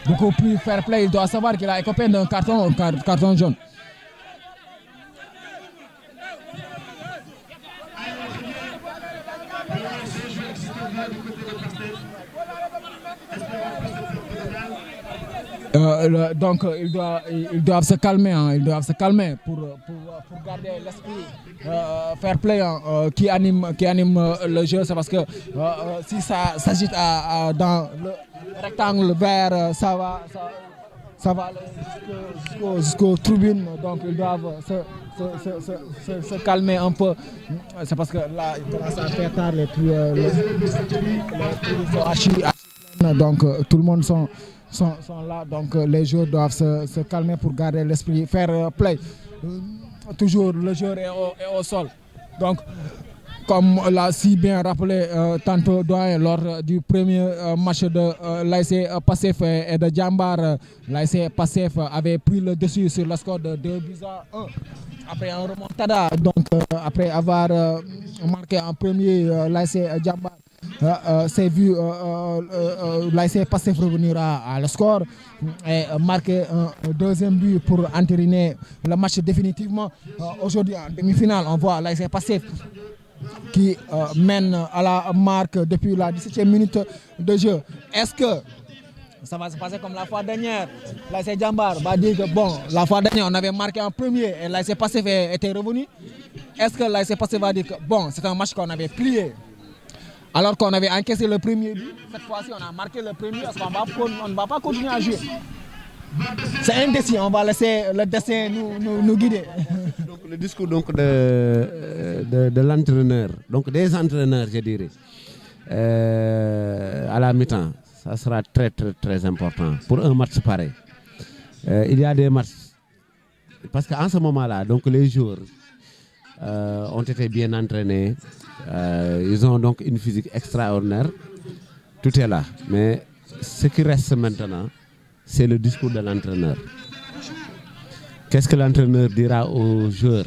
beaucoup plus fair play. Il doit savoir qu'il a écopé d'un carton jaune. Donc ils doivent se calmer, hein, ils doivent se calmer pour garder l'esprit fair play qui anime le jeu. C'est parce que si ça s'agite dans le rectangle vert, ça va aller jusqu'aux tribunes. Donc ils doivent se calmer un peu. C'est parce que là il commence à faire tard, les prix sont archi pleins. Donc tout le monde sont là, donc les joueurs doivent se calmer pour garder l'esprit fair play. Toujours le joueur est au sol. Donc comme l'a si bien rappelé tantôt Doyen lors du premier match de l'ASC Pastef et de Djambar, l'ASC Pastef avait pris le dessus sur le score de 2-1 après un remontada. Donc après avoir marqué en premier, l'ASC Djambar s'est vu l'ASC Pastef revenir à le score et marquer un deuxième but pour entériner le match définitivement. Aujourd'hui en demi-finale, on voit l'ASC Pastef qui mène à la marque depuis la 17e minute de jeu. Est-ce que ça va se passer comme la fois dernière? L'ASC Djambar va dire que bon, la fois dernière on avait marqué en premier et l'ASC Pastef était revenu. Est-ce que l'ASC Pastef va dire que bon, c'est un match qu'on avait plié alors qu'on avait encaissé le premier but? Cette fois-ci on a marqué le premier, parce qu'on ne va pas continuer à jouer. C'est indécis, on va laisser le destin nous guider. Donc le discours donc de l'entraîneur, donc des entraîneurs je dirais, à la mi-temps, ça sera très très très important pour un match pareil. Il y a des matchs, parce qu'en ce moment-là, donc les joueurs ont été bien entraînés, ils ont donc une physique extraordinaire, tout est là. Mais ce qui reste maintenant, c'est le discours de l'entraîneur. Qu'est-ce que l'entraîneur dira aux joueurs?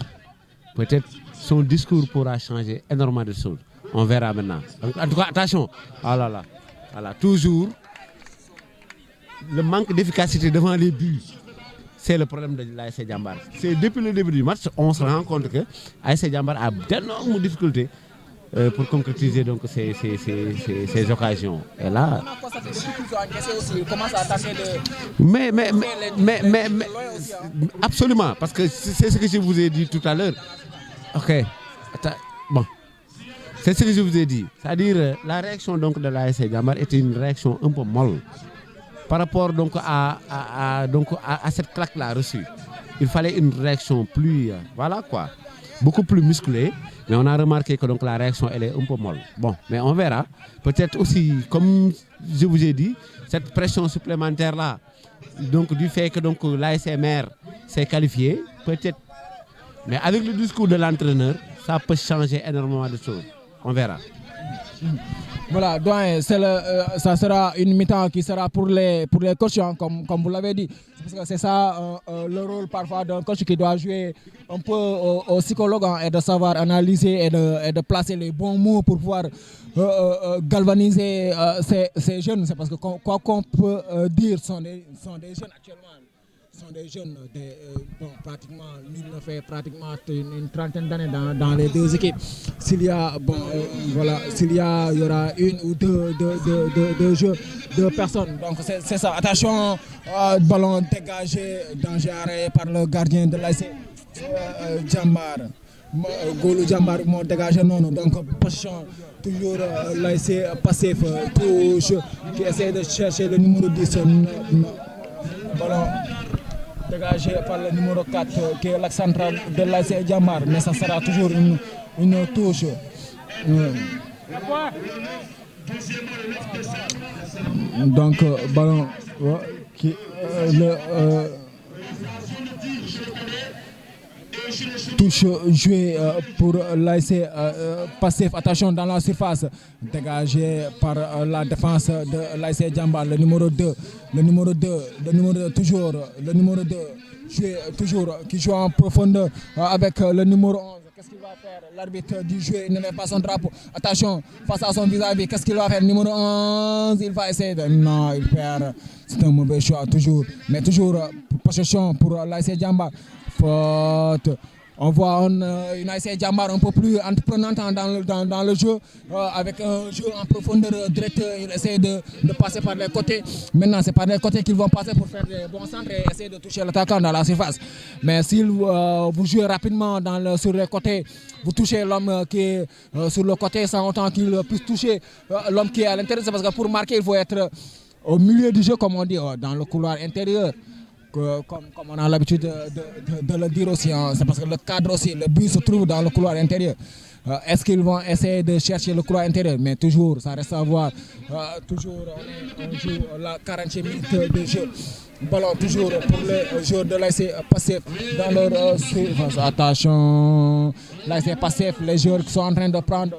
Peut-être son discours pourra changer énormément de choses. On verra maintenant. Donc, en tout cas, attention. Ah là là. Voilà. Toujours, le manque d'efficacité devant les buts, c'est le problème de l'ASC Djambar. C'est depuis le début du match, on se rend compte que l'ASC Djambar a d'énormes difficultés pour concrétiser donc ces occasions. Et là, mais absolument, parce que c'est ce que je vous ai dit tout à l'heure. Ok, bon, c'est ce que je vous ai dit. C'est-à-dire la réaction donc de l'ASC Djambar était une réaction un peu molle par rapport donc à cette claque-là reçue. Il fallait une réaction plus, voilà quoi, beaucoup plus musclée. Mais on a remarqué que donc la réaction elle est un peu molle. Bon, mais on verra. Peut-être aussi, comme je vous ai dit, cette pression supplémentaire là, donc du fait que donc l'ASMR s'est qualifié, peut-être. Mais avec le discours de l'entraîneur, ça peut changer énormément de choses. On verra. Voilà, donc ça sera une mi-temps qui sera pour les coachs, hein, comme vous l'avez dit. Parce que c'est ça le rôle parfois d'un coach qui doit jouer un peu au psychologue, hein, et de savoir analyser et de placer les bons mots pour pouvoir galvaniser ces jeunes. C'est parce que quoi qu'on peut dire, sont des jeunes actuellement. Sont des jeunes, pratiquement, nul ne fait pratiquement une trentaine d'années dans les deux équipes. S'il y a, il y aura une ou deux personnes. Donc c'est ça. Attention, ballon dégagé, danger par le gardien de l'ASC Djambar. Golo Djambar moo dégagé non. Donc position toujours l'ASC Pastef, touche qui essaie de chercher le numéro 10. Ballon dégagé par le numéro 4 qui est l'axe central de l'ASC Djambar, mais ça sera toujours une touche. Donc ballon qui touche jouée pour l'ASC Pastef. Attention dans la surface, dégagé par la défense de l'ASC Jambar. Le numéro 2, toujours, le numéro 2, toujours, qui joue en profondeur avec le numéro 11. Qu'est-ce qu'il va faire? L'arbitre du jeu ne met pas son drapeau. Attention, face à son vis-à-vis, qu'est-ce qu'il va faire? Numéro 11, il va essayer de... Non, il perd. C'est un mauvais choix, toujours. Mais toujours, possession pour l'ASC Jambar. Faute. On voit une ASC Jambar un peu plus entreprenante dans le jeu, avec un jeu en profondeur direct. Il essaie de passer par les côtés. Maintenant, c'est par les côtés qu'ils vont passer pour faire des bons centres et essayer de toucher l'attaquant dans la surface. Mais si vous jouez rapidement sur les côtés, vous touchez l'homme qui est sur le côté sans autant qu'il puisse toucher l'homme qui est à l'intérieur. C'est parce que pour marquer, il faut être au milieu du jeu, comme on dit, dans le couloir intérieur. Comme on a l'habitude de le dire aussi, hein. C'est parce que le cadre aussi, le but se trouve dans le couloir intérieur. Est-ce qu'ils vont essayer de chercher le couloir intérieur? Mais toujours, ça reste à voir. Toujours, on joue la 40e minute de jeu. Ballon toujours pour les joueurs de l'ASC Pastef dans leur surface. Attention, l'ASC Pastef, les joueurs qui sont en train de prendre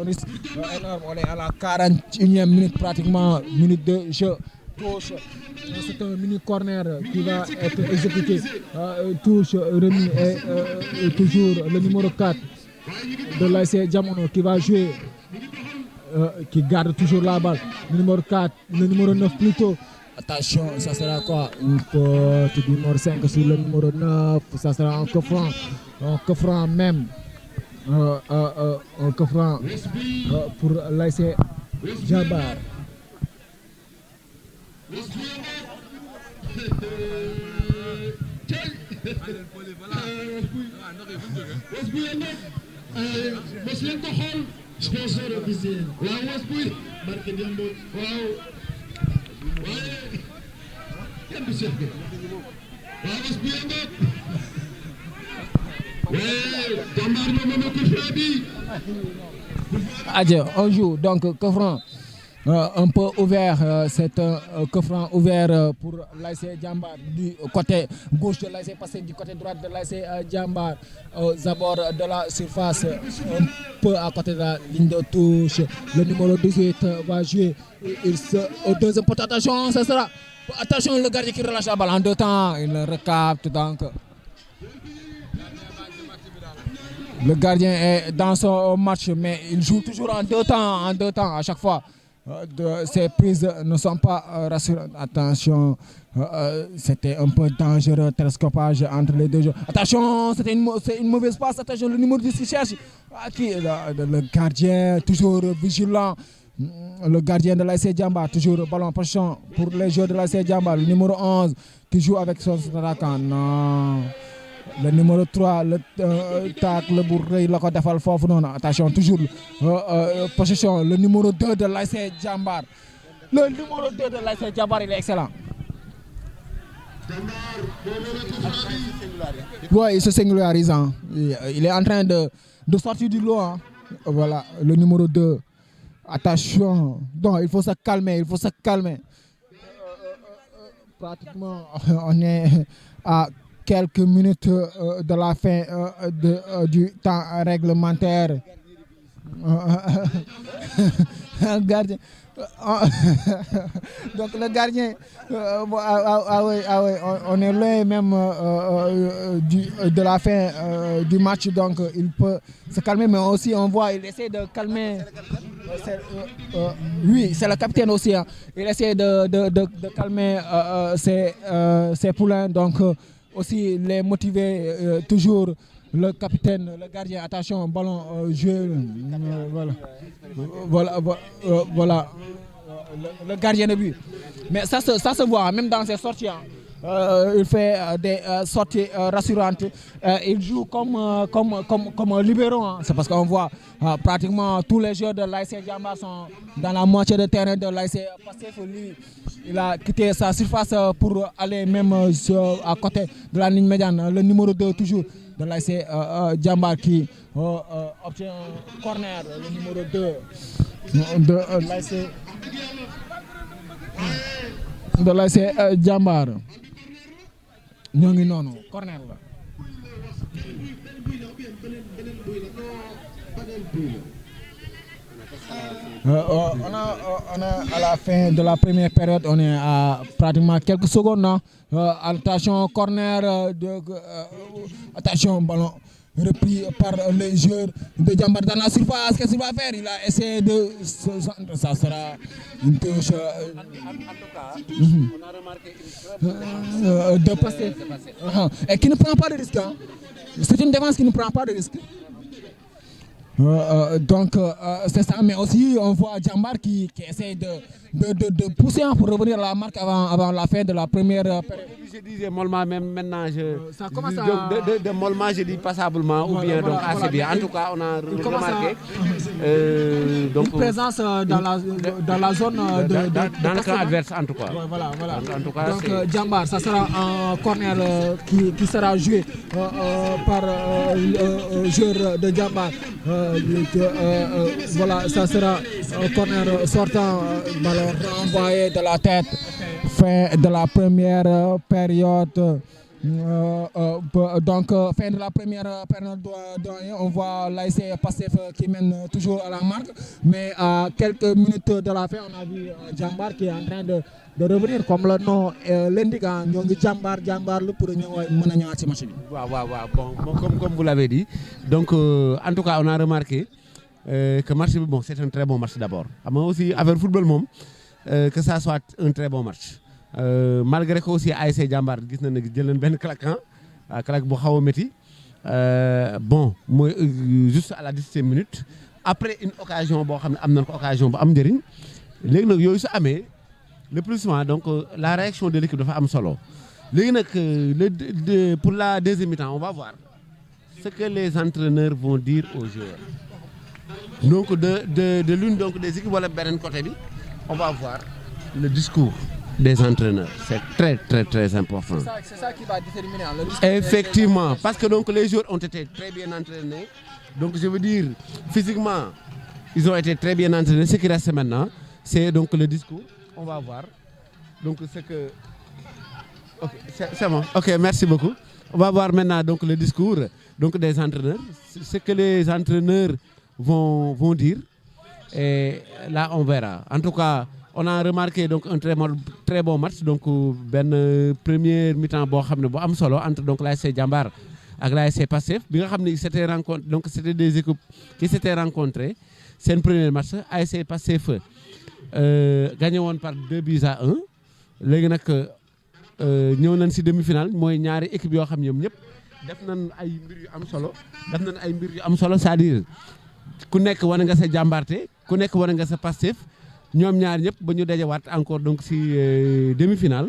un risque énorme. On est à la 41e minute pratiquement, minute de jeu. Touche, c'est un mini corner qui va être exécuté. Touche remis et toujours le numéro 4 de l'ASC Jamono qui va jouer, qui garde toujours la balle. Le numéro 4, le numéro 9 plutôt. Attention, ça sera quoi? Une petite numéro 5 sur le numéro 9. Ça sera un coup franc même. Un coup franc pour l'ASC Jambar. Sponsor officiel. On joue donc coup franc un peu ouvert, c'est un coup franc ouvert pour l'ASC Jambar du côté gauche de l'ASC Pastef, du côté droit de l'ASC Jambar, aux abords de la surface, un peu à côté de la ligne de touche. Le numéro 18 va jouer au deuxième poteau. Attention, ça sera. Attention, le gardien qui relâche la balle en deux temps, il le recapte donc. Le gardien est dans son match, mais il joue toujours en deux temps à chaque fois. Ces prises ne sont pas rassurantes. Attention, c'était un peu dangereux, télescopage entre les deux joueurs. Attention, c'est une mauvaise passe. Attention, le numéro 10 qui cherche. Le gardien, toujours vigilant. Le gardien de l'ASC Jambar, toujours ballon possession pour les joueurs de l'ASC Jambar. Le numéro 11 qui joue avec son attaquant. Non. Le numéro 3, le tacle, le bourré, le code de fofu non. Attention, toujours possession. Le numéro 2 de l'ASC Jambar. Le numéro 2 de l'ASC Jambar, il est excellent. Oui, il se singularise. Il est en train de sortir du lot. Hein. Voilà, le numéro 2. Attention. Donc, il faut se calmer, pratiquement, on est à quelques minutes de la fin du temps réglementaire. Gardien. Donc le gardien, on est loin même de la fin du match, donc il peut se calmer, mais aussi on voit, il essaie de calmer. Oui, c'est le capitaine aussi. Hein. Il essaie de calmer ses poulains, donc aussi les motiver toujours. Le capitaine, le gardien, attention, ballon joué. Voilà. Le gardien de but. Mais ça se voit, même dans ses sorties. Il fait des sorties rassurantes. Il joue comme un libéraux. Hein. C'est parce qu'on voit pratiquement tous les joueurs de l'ASC Jambar sont dans la moitié de terrain de l'ASC Pastef. Lui, il a quitté sa surface pour aller même à côté de la ligne médiane. Le numéro 2 toujours de l'ASC Jambar qui obtient un corner. Le numéro 2 de l'ASC Jambar. Ñoo ngi noonu corner la. On a à la fin de la première période, on est à pratiquement quelques secondes. Hein. Attention, corner, attention, ballon repris par les joueurs de Jambar dans la surface. Qu'est-ce qu'il va faire? Il a essayé de... Ça sera une touche... on a remarqué de passer. Et qui ne prend pas de risque. Hein. C'est une défense qui ne prend pas de risque. Donc c'est ça, mais aussi on voit Jambar qui essaie de pousser pour revenir à la marque avant la fin de la première période. Je disais mollement, même maintenant, ça commence à... de mollement, je dis passablement ou bien donc assez bien. En tout cas, on a remarqué donc, une présence dans la zone dans le camp adverse, en tout cas. Voilà. En tout cas, donc Jambar, ça sera un corner qui sera joué par le joueur de Jambar. Voilà, ça sera un corner sortant, ballon renvoyé de la tête. Fin de la première période. Donc, fin de la première période, on voit l'ASC Pastef qui mène toujours à la marque. Mais à quelques minutes de la fin, on a vu Jambar qui est en train de revenir, comme le nom l'indique. Jambar le pour mener à match. Bon, comme vous l'avez dit. Donc, en tout cas, on a remarqué que match, bon, c'est un très bon match d'abord. Mais aussi, avec le football, que ça soit un très bon match. Malgré que aussi ASC Jambar gis na ne jël nañ benn claque claque bu xaw a métti bon mooy juste à la 17e minute après une occasion boo xam ne am nañ ko occasion bu am njëriñ léegi nag yooyu su amee le plus souvent donc la réaction de l'équipe dafa am solo léegi nag pour la deuxième mi-temps on va voir ce que les entraîneurs vont dire aux joueurs donc de l'une donc des équipes wala beneen côté bi on va voir le discours des entraîneurs. C'est très très très important. C'est ça qui va déterminer le discours. Effectivement, parce que donc les joueurs ont été très bien entraînés. Donc je veux dire, physiquement, ils ont été très bien entraînés. Ce qui reste maintenant, c'est donc le discours. On va voir. Donc c'est que... Ok, c'est bon. Ok, merci beaucoup. On va voir maintenant donc le discours donc des entraîneurs. Ce que les entraîneurs vont dire. Et là, on verra. En tout cas, on a remarqué donc un très bon match. Donc, ben première mi-temps bo xamné bu am solo entre donc l'ASC Jambar ak l'ASC Pastef bi nga xamné c'était rencontre donc c'était des équipes qui s'étaient rencontrées. C'est un premier match ASC Pastef gagné won par 2-1. Légui nak ñëw nañ ci demi-finale moy ñaari équipe yo xam ñom ñep def nañ ay mbir yu am solo c'est-à-dire ku nekk wane nga sa jàmbarte ku nekk wane nga sa Pastef ñoom ñaar ñëpp ba ñu dajewaat encore donc si demi-finale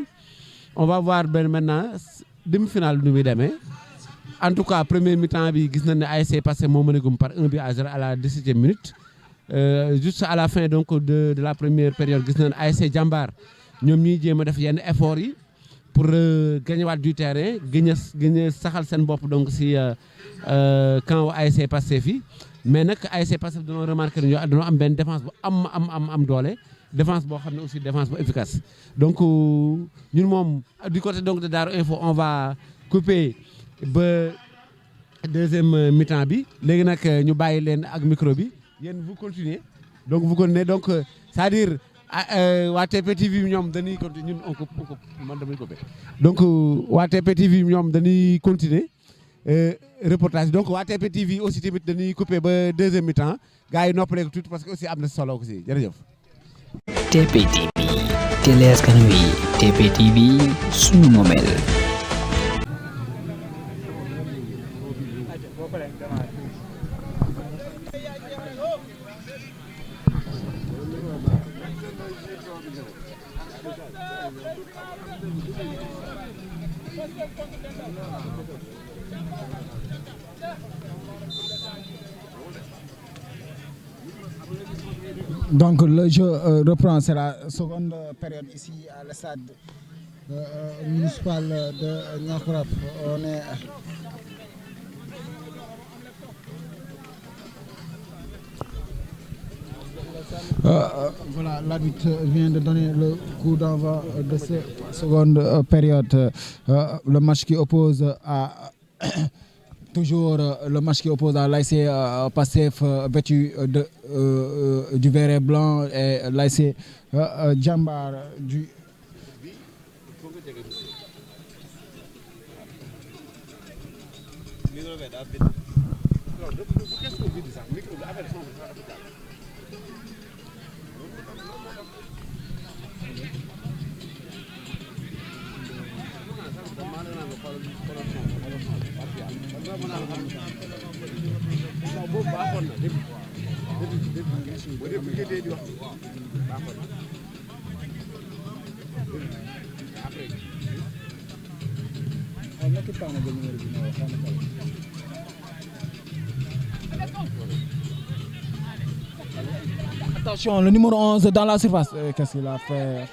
on va voir maintenant demi-finale nu muy demee en tout cas premier mi-temps bi gis nañ ne ASC Pastef moo mën a gum par 1-0 à la 17e minute juste à la fin donc de la première période gis nañ ASC Jambar ñoom ñuy jéem a def yenn effort yi pour gagner waat du terrain gën a saxal seen bopp donc si camp ASC Pastef yi mais nag ASC Pastef dañoo remarqué ne dañoo am benn défense bu am doole défense boo xam ne aussi défense bu efficace donc ñun moom du côté donc de Darou Info on va couper ba deuxième mi-temps bi léegi nag ñu bàyyi leen ak micro bi yéen vous continuez donc c'est-à-dire waa TPTV ñoom dañuy continuer ñun on coupe man damay couper donc waa TPTV ñoom dañuy continuer reportage donc waa TPTV aussi tamit dañuy couper ba deuxième mi-temps gars yi noppaleeku tuuti parce que aussi am na solo aussi jërëjëf. TPTV télé askan wi TPTV sunu moomeel. Donc le jeu reprend, c'est la seconde période ici à le stade municipal de Niakoulrab. On est voilà, l'arbitre vient de donner le coup d'envoi de cette seconde période. Le match qui oppose toujours le match qui oppose à l'ASC Pastef vêtu du vert et blanc et l'ASC Jambar du Attention, le numéro 11 dans la surface. Qu'est-ce qu'il a fait?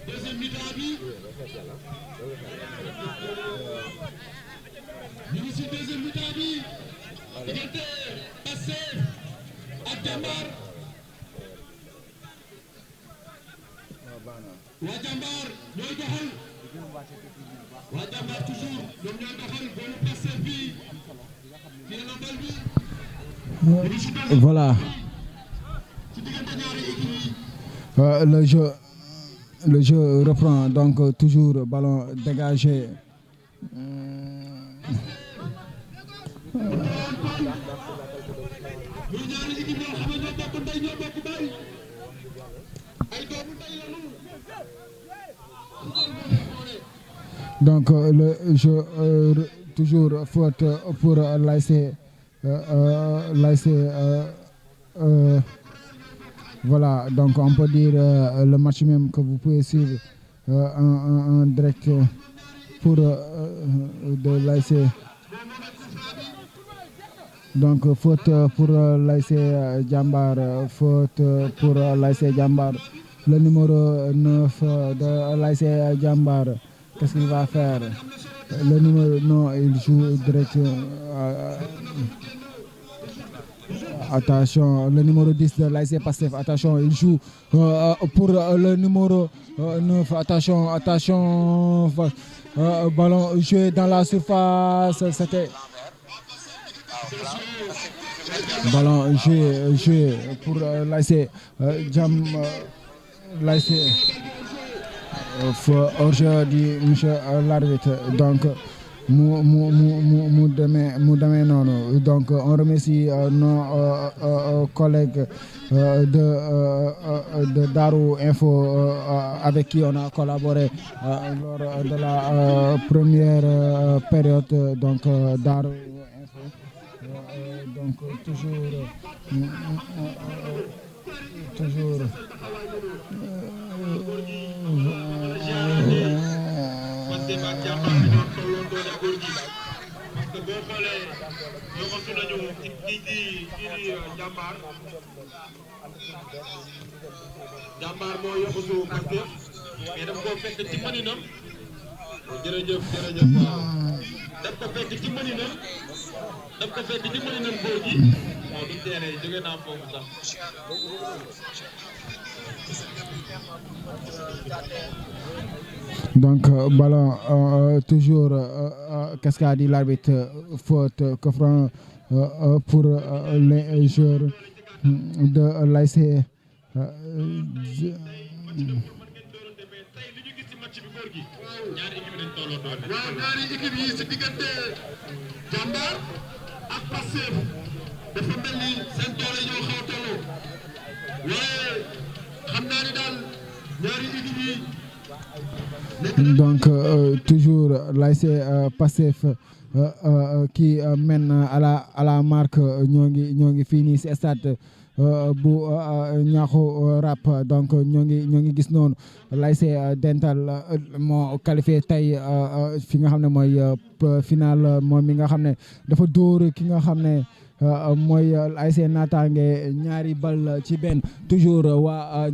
Deuxième mi-temps bi ñu ngi si deuxième mi-temps bi diggante Pastef ak Jambar waa Jambar ñooy doxal waa Jambar toujours ñoom ñooy doxal boolu Pastef bi fii la bal bi voilà ci diggante ñaari équipe yi le jeu reprend donc toujours ballon dégagé. Donc le jeu toujours faute pour l'ASC voilà, donc on peut dire le match même que vous pouvez suivre en direct pour de l'ASC. Donc faute pour l'ASC Jambar, faute pour l'ASC Jambar. Le numéro 9 de l'ASC Jambar, qu'est-ce qu'il va faire? Le numéro, non, il joue direct. Attention, le numéro 10 de l'ASC Pastef, attention, il joue pour le numéro 9, attention, ballon joué dans la surface, c'était ballon joué pour l'ASC l'ASC hors-jeu du monsieur l'arbitre, donc mu demee noonu. Donc on remercie nos collègues de Darou Info avec qui on a collaboré lors de la première période, donc Darou Info, donc toujours boo xoolee yoxosu nañu kii di Jambar moo yoxosu Pastef mais daf koo fekk ci mëninam jërëjëf waaw daf ko fekk ci mëninam góor gi waaw du teere jóge naa foofu sax donc ballon toujours qu'est-ce qu'a dit l'arbitre? Faute que franc pour les joueurs de l'ASC ñaari équipe yi ci diggante Jambar ak Pastef dafa mel ni seen doole ñoo xaw tolloo waaye xam naa ni daal ñaari équipe yi Donc toujours l'ASC Pastef qui mène à la marque ñoo ngi fii nii si stade bu Niakhou Rap donc ñoo ngi gis noonu l'ASC Dental moo qualifié tey fi nga xam ne mooy final moom mi nga xam ne dafa dóor ki nga xam ne mooy ASC Natangué ñaari bal ci benn toujours waa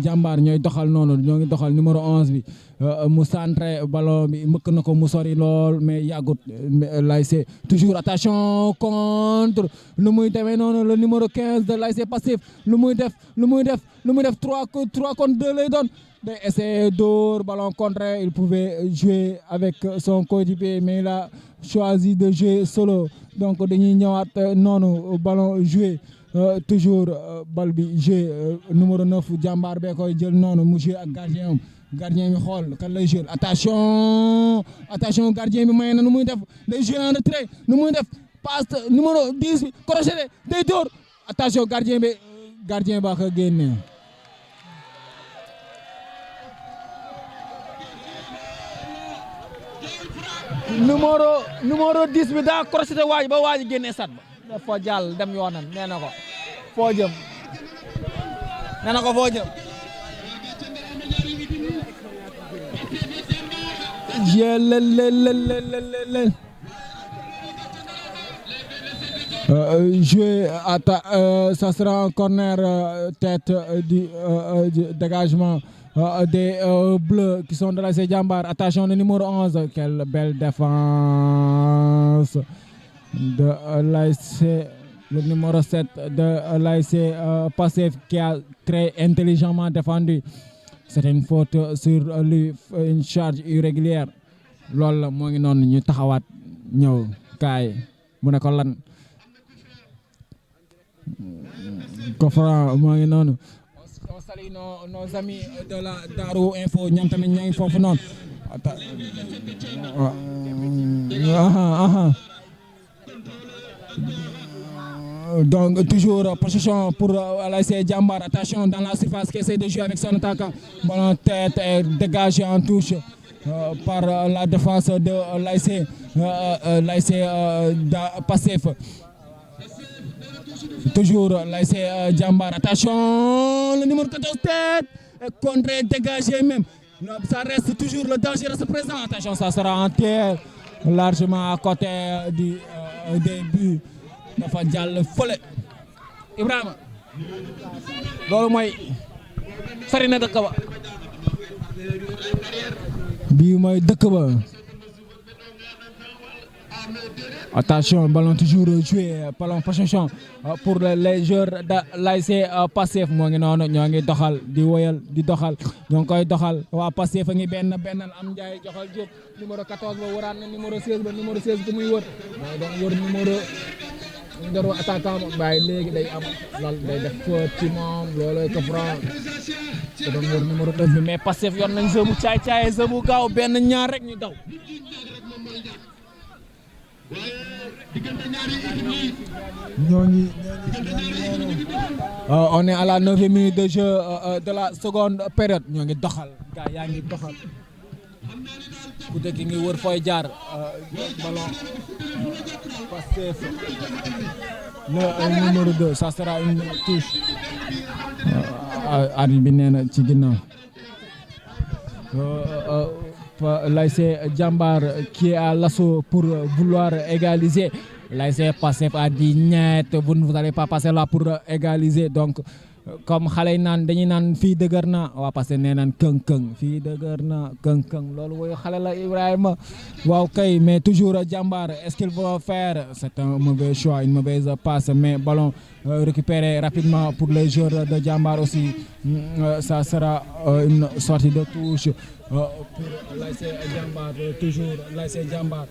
jàmbaar ñooy doxal noonu ñoo ngi doxal numéro 11 bi mu centré ballon bi mëkk na ko mu sori lool mais yàggut l'ASC toujours attention contre lu muy demee noonu le numéro 15 de l'ASC Pastef lu muy def 3 contre 2 lay doon day essayer dóor ballon contré il pouvait jouer avec son coéquipier mais il a choisi de jouer solo donc dañuy ñëwaat noonu ballon joué toujours bal bi joué numéro 9 jàmbaar bee koy jël noonu mu joué ak gardien bi xool kan lay joué attention gardien bi may na nu muy def day joué en retrait nu muy def passe numéro 10 bi crochet day dóor attention gardien ba ko génne numéro 10 bi daa crocheté waaj ba waaj génne sat ba dafa jàll dem yoonam nee na ko foo jëm jëlelelelelelel joué ça sera un corner tête du dégagement des bleus qui sont de l'ASC Jambar. Attention le numéro 11, quelle belle défense de l'ASC, le numéro 7 de l'ASC Pastef qui a très intelligemment défendu. C'est une faute sur lui, une charge irrégulière. Lool moo ngi noonu ñu taxawaat ñëw kaay mu ne ko lan ko Franc moo ngi noonu. On salue nos amis de la Darou Info ñoom tamit ñoo ngi foofu noonu. Donc toujours possession pour l'ASC Jambar. Attention dans la surface qui essaie de jouer avec son attaquant. Ballon tête est dégagé en touche par la défense de l'ASC Pastef. Toujours l'ASC Jambar. Attention, le numéro 14 tête est contré, dégagé même. Ça reste toujours, le danger reste présent. Attention, ça sera en terre, largement à côté du début. Dafa jàll fële. Ibrahima loolu mooy sori na dëkk ba. Bii mooy dëkk ba. Attention, ballon toujours joué, ballon possession pour les joueurs de l'ASC Pastef moo ngi noonu ñoo ngi doxal di woyal di doxal ñoo ngi koy doxal waa Pastef a ngi bennal am Ndiaye joxal Diop numéro 14 ba waraat na numéro 16 ba numéro 16 bu muy wër mooy doon wër numéro attaquant waaye léegi day am lal day def faute ci moom loolooy ko Franc te doon wër numéro 9 bi mais Pastef yor nañ jeu bu caay jeu bu gaaw benn ñaar rek ñu daw. On est à la 9e minute de jeu de la seconde période ñoo ngi doxal gars yaa ngi doxal ku dëkk ngi wër fooy jaar ballon Pastef le numéro 2 ça sera une touche arbitre bi nee na ci ginnaaw l'ASC Jambar qui est à l'assaut pour vouloir égaliser. L'ASC Pastef a dit niet, vous ne allez pas passer là pour égaliser. Donc comme xale yi naan dañuy naan fii dëgër na waa Pastef nee naan këng fii dëgër na këng loolu mooy xale la Ibrahima waaw kay mais toujours Jambar est-ce qu'il va faire c'est un mauvais choix une mauvaise passe mais ballon récupéré rapidement pour les joueurs de Jambar aussi ça sera une sortie de touche pour l'ASC Jambar toujours l'ASC Jambar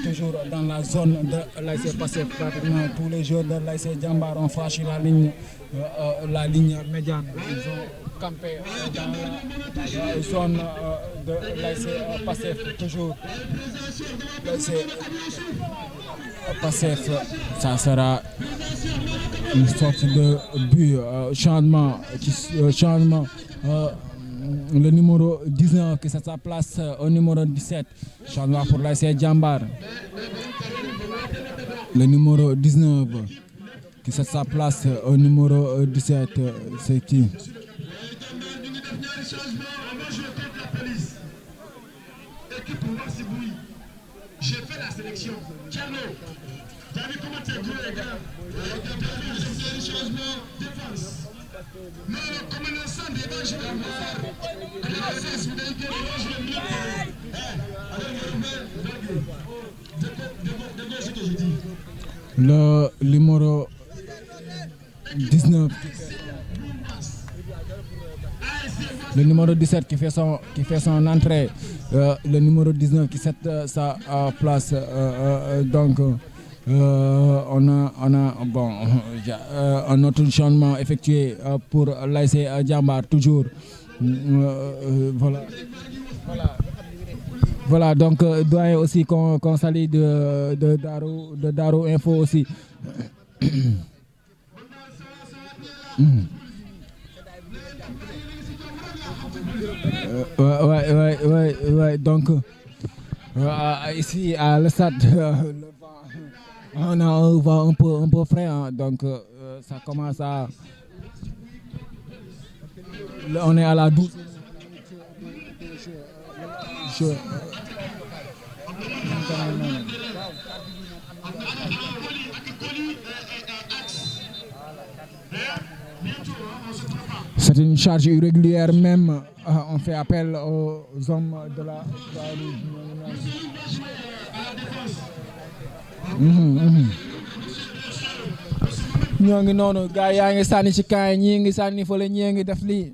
toujours dans la zone de l'ASC Pastef pratiquement tous les joueurs de l'ASC Jambar ont franchi la ligne médiane ils ont campé dans la zone de l'ASC Pastef toujours l'ASC Pastef ça sera une sorte de but changement le numéro 19 qui cède sa place au numéro 17. Changement pour l'ASC Jambar. Le numéro 19 qui cède sa place au numéro 17. C'est qui? J'ai fait la sélection. Tcherno, t'as vu comment tu as joué, les gars? J'ai un changement défense. Mais comme un ensemble, il va jouer à voir. Alors, c'est ce que vous avez dit, il va jouer mieux. Allez, ce que je dis. Le numéro 19. Le numéro 17 qui fait son entrée. Le numéro 19 qui cède sa place. Donc, on a bon, un autre changement effectué pour l'ASC Jambar, toujours. Voilà, donc doyen aussi qu'on salue de Darou Info aussi. Ouais. Donc, ici à le stade, on a un vent un peu frais, hein, donc ça commence à. On est à la 12. C'est une charge irrégulière même. On fait appel aux hommes de la ñoo ngi noonu gars yaa ngi sànni ci kaay ñii ngi sànni fële ñii ngi def lii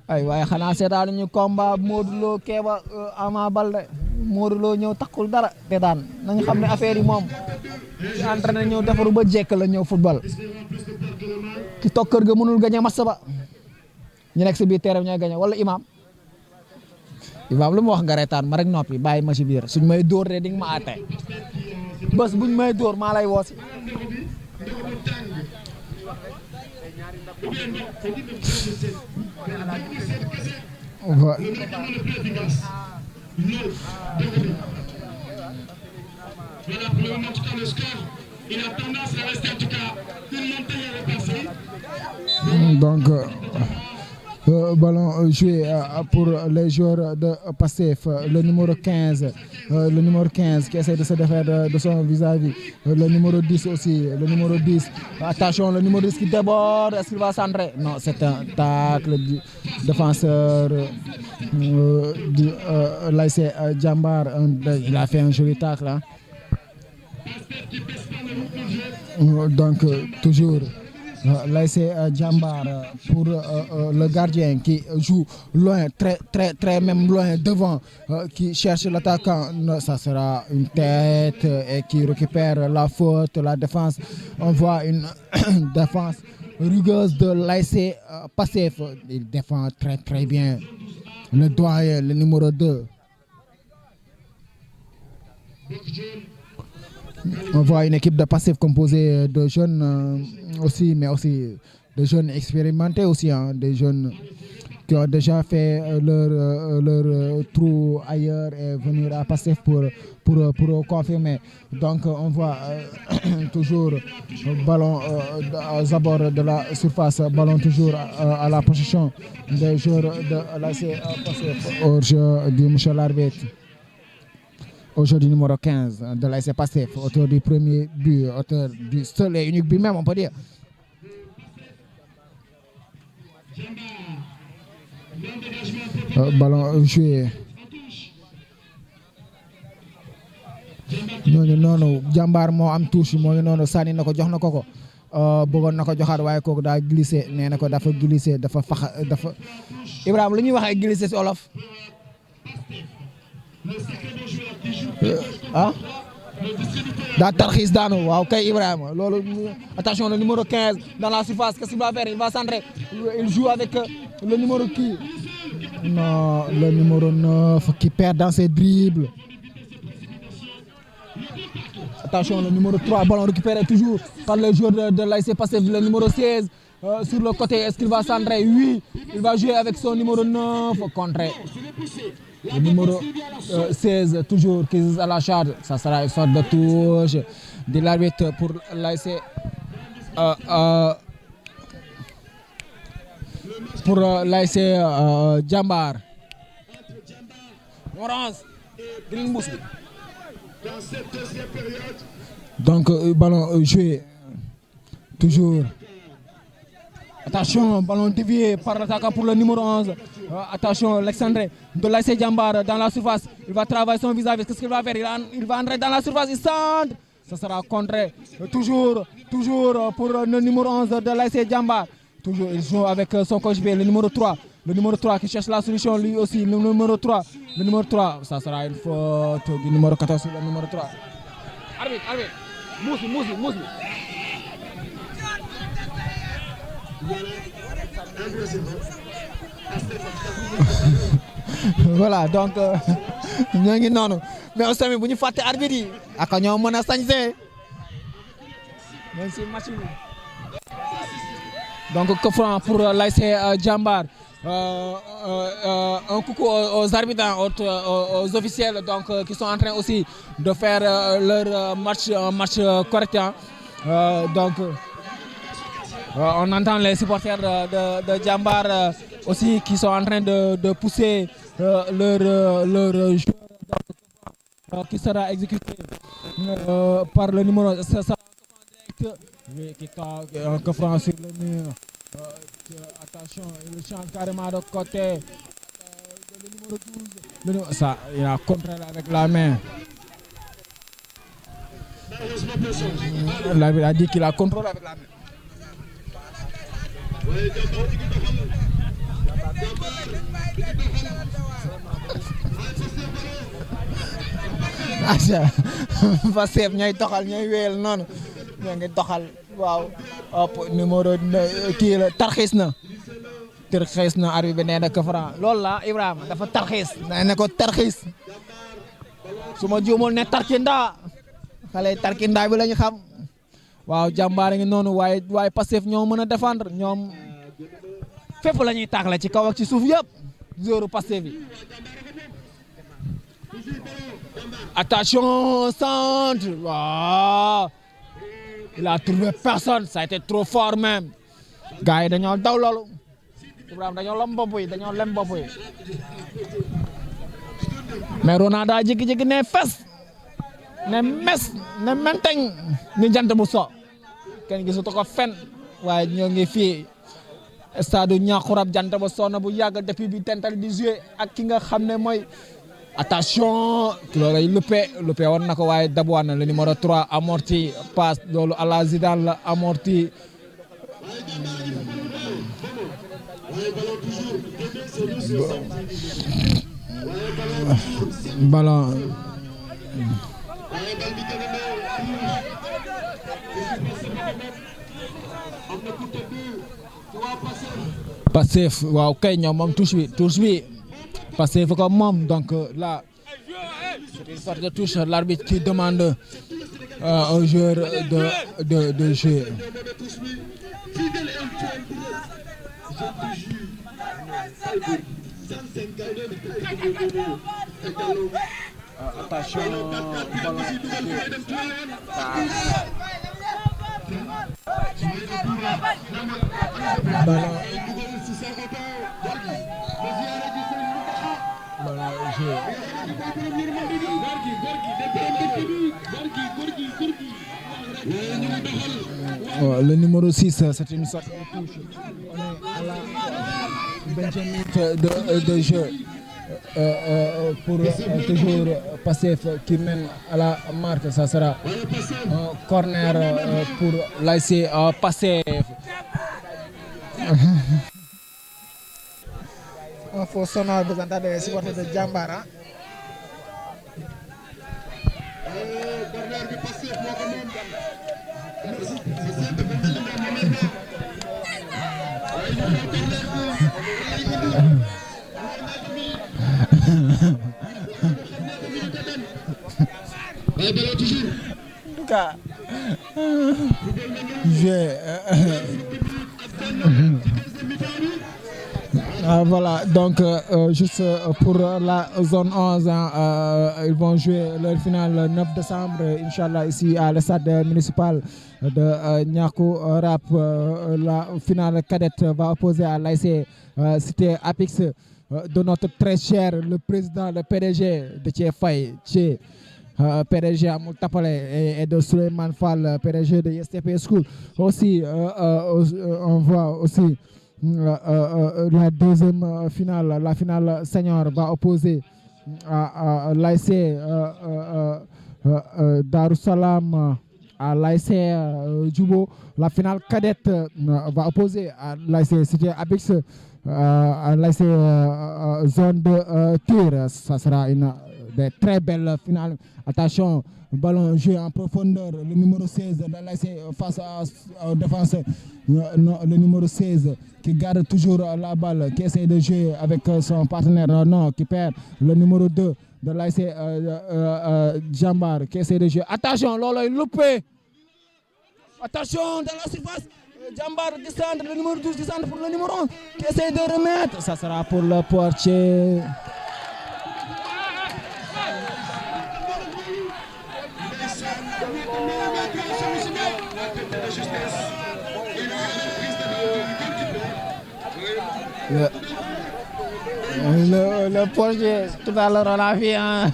ay waaye xanaa seetaan ñu combat Modou Lo Kéba Ama Baldé Modou Lo ñëw takkul dara te daan nañu xam ne affaire yi moom ci entraîné ñëw defaru ba jekk la ñëw football ki toog kër ga mënul gañe match ba ñu nekk si biir terrain ñooy gañe wala imam lu mu wax nga reetaan ma rek noppi bàyyi ma si biir suñ may dóor de di nga ma àtte bés buñ may dóor maa lay woosi donc ballon joué pour les joueurs de Pastef, le numéro 15 qui essaie de se défaire de son vis-à-vis, le numéro 10 aussi, le numéro 10, attention, le numéro 10 qui déborde, est-ce qu'il va centrer? Non, c'est un tacle du défenseur du l'ASC Jambar, il a fait un joli tacle, hein. Donc toujours l'ASC Jambar pour le gardien qui joue loin, très même loin devant, qui cherche l'attaquant. Ça sera une tête et qui récupère la faute, la défense. On voit une défense rugueuse de l'ASC Pastef. Il défend très bien. Le doyen, le numéro 2. On voit une équipe de Pastef composée de jeunes aussi, mais aussi de jeunes expérimentés aussi, hein, des jeunes qui ont déjà fait leur trou ailleurs et venir à Pastef pour confirmer. Donc on voit toujours ballon aux abords de la surface, ballon toujours à la possession des joueurs de l'ASC Pastef. Hors-jeu du monsieur l'arbitre. Aujourd'hui numéro 15 de l'ASC Pastef, auteur du premier but, auteur du seul et unique but même, on peut dire. Ballon joué. noonu Jambar moo am touche moo ngi noonu sànni na ko jox na ko bëggoon na ko joxaat waaye kooku daa glissé nee na ko dafa glissé dafa Ibrahima lu ñuy wax ay glissé si olof daa tarxiis daanu waaw kay Ibrahima loolu attention le numéro 15 dans la surface qu'est-ce qu'il va faire? Il va centrer, il joue avec le numéro qui non le numéro 9 qui perd dans ses dribbles. Attention, le numéro 3, ballon récupéré toujours par le joueur de l'ASC Pastef, le numéro 16. Sur le côté, est-ce qu'il va centrer? Oui, il va jouer avec son numéro 9, contré. Le numéro 16, toujours, qui est à la charge. Ça sera une sorte de touche de l'arbitre pour l'ASC. Pour l'ASC Jambar. Orange, Green Mousse. Dans cette deuxième période, Donc, ballon joué. Toujours. Attention, ballon dévié par l'attaquant pour le numéro 11. Attention, Alexandre de l'ASC Jambar dans la surface. Il va travailler son vis-à-vis. Qu'est-ce qu'il va faire? Il va entrer dans la surface. Il centre. Ça sera contré. Toujours pour le numéro 11 de l'ASC Jambar. Toujours, il joue avec son coach B, le numéro 3. Le numéro 3 qui cherche la solution, lui aussi. Le numéro 3. Le numéro 3. Ça sera une faute du numéro 14 sur le numéro 3. Arbitre. Moussi. Voilà, donc ñoo ngi noonu mais aussi tamit bu ñu fàtte arbitre yi ak ñoo mën a sañse même si match bi donc coup franc pour l'ASC Jambar. Un coucou aux arbitres, aux officiels donc, qui sont en train aussi de faire leur match correct. Donc, on entend les supporters de Jambar aussi qui sont en train de pousser leur joueur qui sera exécuté par le numéro. Ça sera direct. Oui, qui a un coup franc sur le mur. Attention, il change carrément de côté. Le numéro 12. Ça, il a contrôlé avec la main. Il a dit qu'il a contrôlé avec la main. Acha Pastef ñooy doxal ñooy wéyal noonu ñoo ngi doxal waaw numéro kii la tarxiis na arbitre bi nee na Kafra loolu la Ibrahima dafa tarxiis nee na ko tarxiis su ma juumul ne tarkinda xale tarkinda bi la ñu xam waaw Jambaar ngi noonu waaye Pastef ñoo mën a défendre ñoom fépp la ñuy tàggale ci kaw ak ci suuf yëpp joueur Pastef yi. Attention, centre. Wow. Il a trouvé personne. Ça a été trop fort même. Gars yi dañoo daw loolu. Ibrahima dañoo lem bopp yi. Mais Ronaldo daa jékki-jékki ne fes. Ne mes. Ne menteng. Ni jant bu so. Kenn gisatu ko fen. Waaye ñoo ngi fii stade Niakoulrab jant ba sonn bu yàgg depuis bi tental di jouer ak ki nga xam ne mooy. Attention, loolu luppe war na ko waaye dabuwaat na le numéro 3 amorti passe loolu à la Zidane la amorti. Ballon. Pastef waaw kay ñoom moom touche bi. Pastef ko moom donc là c'est une sorte de touche l'arbitre qui demande au joueur de jouer. Attention ballon. Le numéro 6, c'est une sorte de touche. On est à la 20e minute de jeu pour toujours Pastef qui mène à la marque. Ça sera un corner pour l'ASC Pastef. Un faux sonore représentant des supporters de Jambar. cas voilà, donc juste pour la zone 11, ils vont jouer leur finale le 9 décembre, Inch'Allah, ici à l'estade municipal de Niakou Rap. La finale cadette va opposer à l'ASC Cité Apix de notre très cher, le président, le PDG de Faye, PDG Amoul Tapale et de Souleymane Fall, PDG de STP School. Aussi, on voit aussi la deuxième finale, la finale senior va opposer à l'ASC Darussalam à l'ASC Djubo. La finale cadette va opposer à l'ASC Cité Abix à l'ASC zone de tir. Ça sera une des très belles finales. Attention, ballon joué en profondeur, le numéro 16 de l'ASC face au défenseur, le numéro 16 qui garde toujours la balle, qui essaie de jouer avec son partenaire, non, qui perd, le numéro 2 de l'ASC Jambar qui essaie de jouer. Attention, Lolo est loupé. Attention, dans la surface, Jambar descend, le numéro 12 descend pour le numéro 1 qui essaie de remettre. Ça sera pour le portier. Le portier, tout à l'heure on a vu un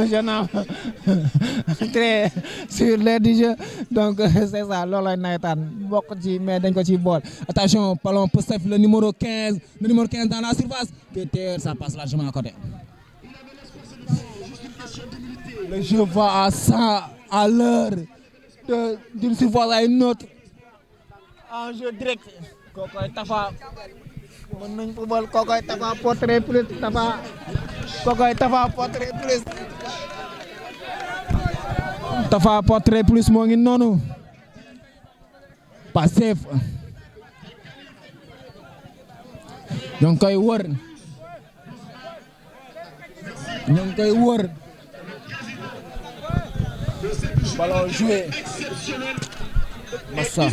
jeune homme très sur l'air du jeu, donc c'est ça, loolu nawetaan bokk ci mais dañ ko ci bool. Attention, ballon Pastef, le numéro 15 dans la surface, Peter, ça passe largement à côté. Le jeu va à 100 à l'heure d'une surface à une autre en jeu direct. Kokoy Tafa mën nañ football, Kokoy Tafa portrait plus Tafa, Kokoy Tafa portrait plus, Tafa portrait plus moo ngi noonu. Pastef ñoo ngi koy wër, ñoo ngi koy wër. Ballon joué. Massa.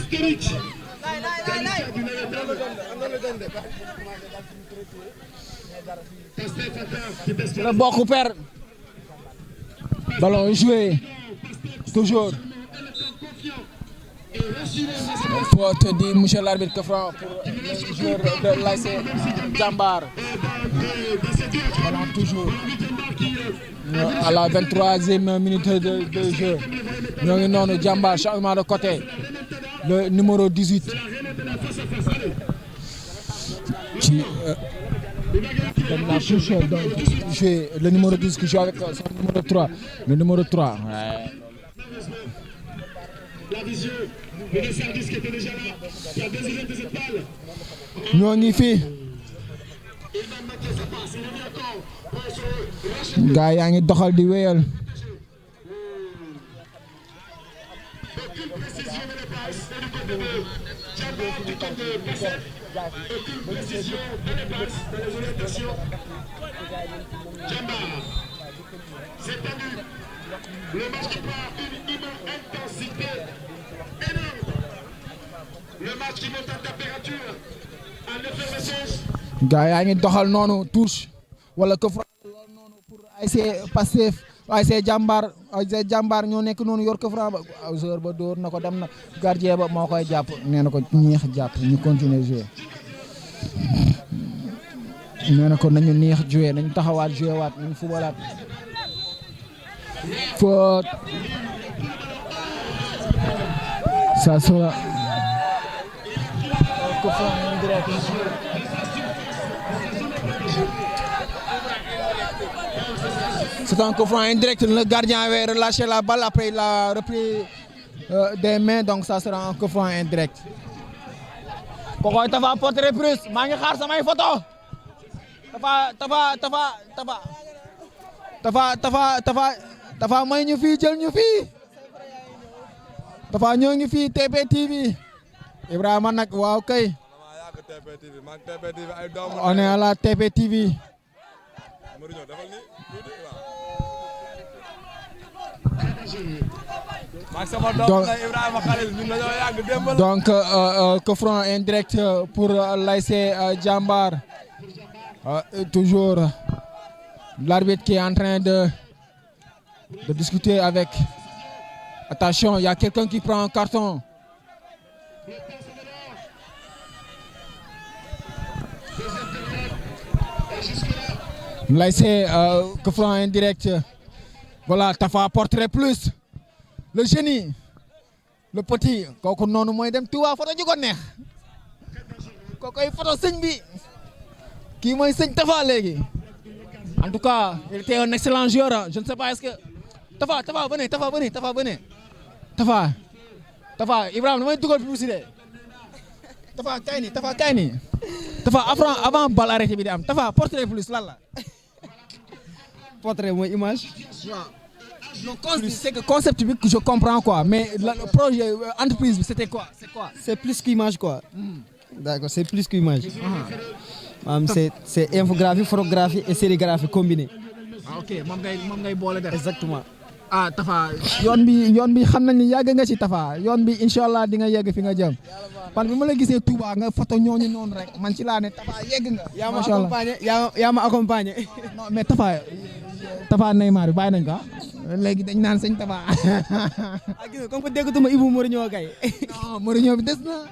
Le bokk per. Ballon joué. Toujours. Faut te dire, monsieur l'arbitre, que franc pour le joueur de l'ASC Jambar. Ballon toujours. À la 23e minute de jeu. Ñoo ngi noonu Jambar, changement de côté. Le numéro 18. Qui donne la touche, donc jouer le numéro 10 qui joue avec son numéro 3. Le numéro 3. Ouais. La vision, le service qui était déjà là, qui a désiré de cette balle. Ñoo ngi fi. Gaa yaa ngi doxal di wéyal. Aucune précision de la passe du côté de Jambar, du côté de Pastef. Aucune précision de la passe dans les orientations. Jambar, c'est tendu. Le match qui prend une intensité énorme. Le match qui monte en température, en effervescence. Gaa yaa ngi doxal noonu touche wala que franc loolu noonu pour ASC Pastef, ASC Jambar ñoo nekk noonu yor ko franc ba joueur ba dóor na ko, dem na gardien ba moo koy jàpp, nee na ko ñeex jàpp, ñu continuer jouer. Nee na ko nañu neex jouer, nañu taxawaat jouer waat, nañu fubalaat. Faute. Ça sera coup franc indirect. C'est un coup franc indirect. Le gardien avait relâché la balle, après il a repris des mains, donc ça sera un coup franc indirect. Kokoy Tafa portrait plus, maa ngi xaar samay photo. Tafa may ñu fii, jël ñu fii. Tafa ñoo ngi fii TP TV. Ibrahima nag waaw kay. On est à la TP TV. Donc, coup franc indirect pour l'ASC Jambar. Toujours l'arbitre qui est en train de discuter avec. Attention, il y a quelqu'un qui prend un carton. L'ASC coup franc indirect. Voilà, Tafa portrait plus. Le génie. Le petit. Kooku noonu mooy dem Touba photo ju ko neex. Kooku ay photo sëñ bi. Kii mooy sëñ Tafa léegi. En tout cas, il était un excellent joueur. Je ne sais pas est-ce que Tafa venez. Tafa Ibrahima damay dugal publicité. Tafa kay ni. Tafa avant balle arrêté bi di am. Tafa portrait plus lan la. Portrait mooy image. Non, c'est que concept bi que je comprends quoi, mais le projet entreprise c'était quoi? C'est plus qu'image quoi. D'accord, c'est plus qu'image. C'est infographie, photographie et sérigraphie combiné. Ah ok, moom ngay boole def. Exactement. Ah Tafa yoon bi xam nañ ni yàgg nga ci Tafa yoon bi inshallah di nga yegg fi nga jëm. Parce que bi ma la gisee Touba nga photo ñooñu noonu rek man ci laa ne Tafa yegg nga. yaa ma accompagné. Non mais Tafa Neymar bi bàyyi nañ ko léegi dañ naan sëñ Tafa. Gis nga comme que déggatuma Ibou Mourinho kay. Non Mourinho bi des na.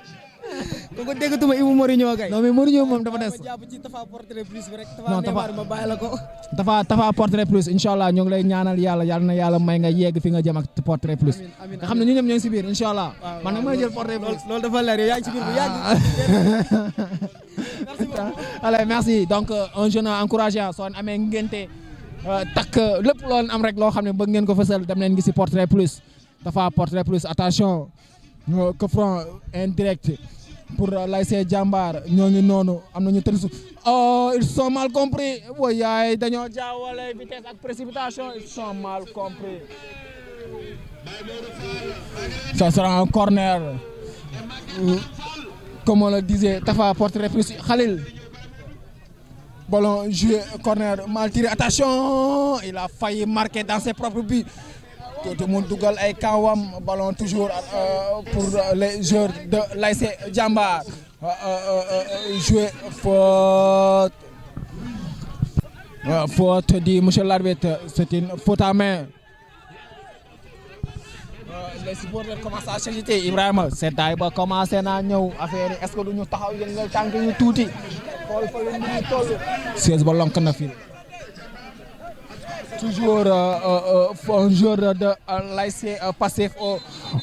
comme que déggatuma Ibou Mourinho kay. Non mais Mourinho moom dafa des. ma jàpp ci Tafa portrait plus bi rek. Non Tafa Neymar ma bàyyi la ko. Tafa portrait plus inshallah ñoo ngi lay ñaanal yàlla na yàlla may nga yegg fi nga jëm ak portrait plus. Amiin nga xam ne ñu ñëpp ñoo ngi si biir inshallah. Man nag may jël portrait plus. loolu dafa leer yow yaa ngi ci biir bu yàgg. Merci beaucoup. Allez merci donc un jeune encouragé soo amee ngénte takk lépp loolu am rek loo xam ne bëgg ngeen ko fësal dem leen ngi si portrait plus. Tafa portrait plus attention coup franc indirect pour l'ASC Jambar ñoo ngi noonu am nañu tëdd su oh ils sont mal compris woy yaay dañoo jaawale vitesse ak précipitation ils sont mal compris. Ça sera un corner comme on le disait Tafa portrait plus Khalil. Ballon joué, corner mal tiré. Attention, il a failli marquer dans ses propres buts. Tout le monde dougal ay kawam. Ballon toujours pour les joueurs de l'ASC Jambar. Joué faute. Faute dit monsieur l'arbitre. C'est une faute à main. Les supporters commencent à s'agiter. Ibrahima seddaay ba commencé naa ñëw affaire yi est-ce que duñu taxaw yëngal tànk yu tuuti. xool fa la ñu toll. 16 ba lonk na fi. Toujours un joueur de l'ASC passif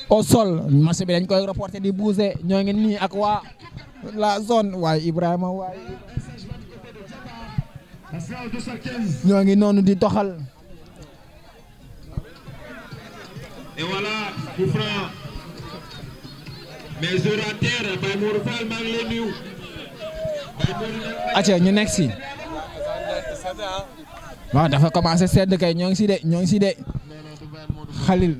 au sol. Match bi dañ koy reporter di bouger ñoo ngi nii ak waa la zone waaye Ibrahima waaye. ñoo ngi noonu di doxal. Et voilà, coup franc. Mais orateur, Baye Modou Fall maa ngi lay nuyu. Atia ñu nekk si. waaw dafa commencé sedd kay ñoo ngi si de Khalil.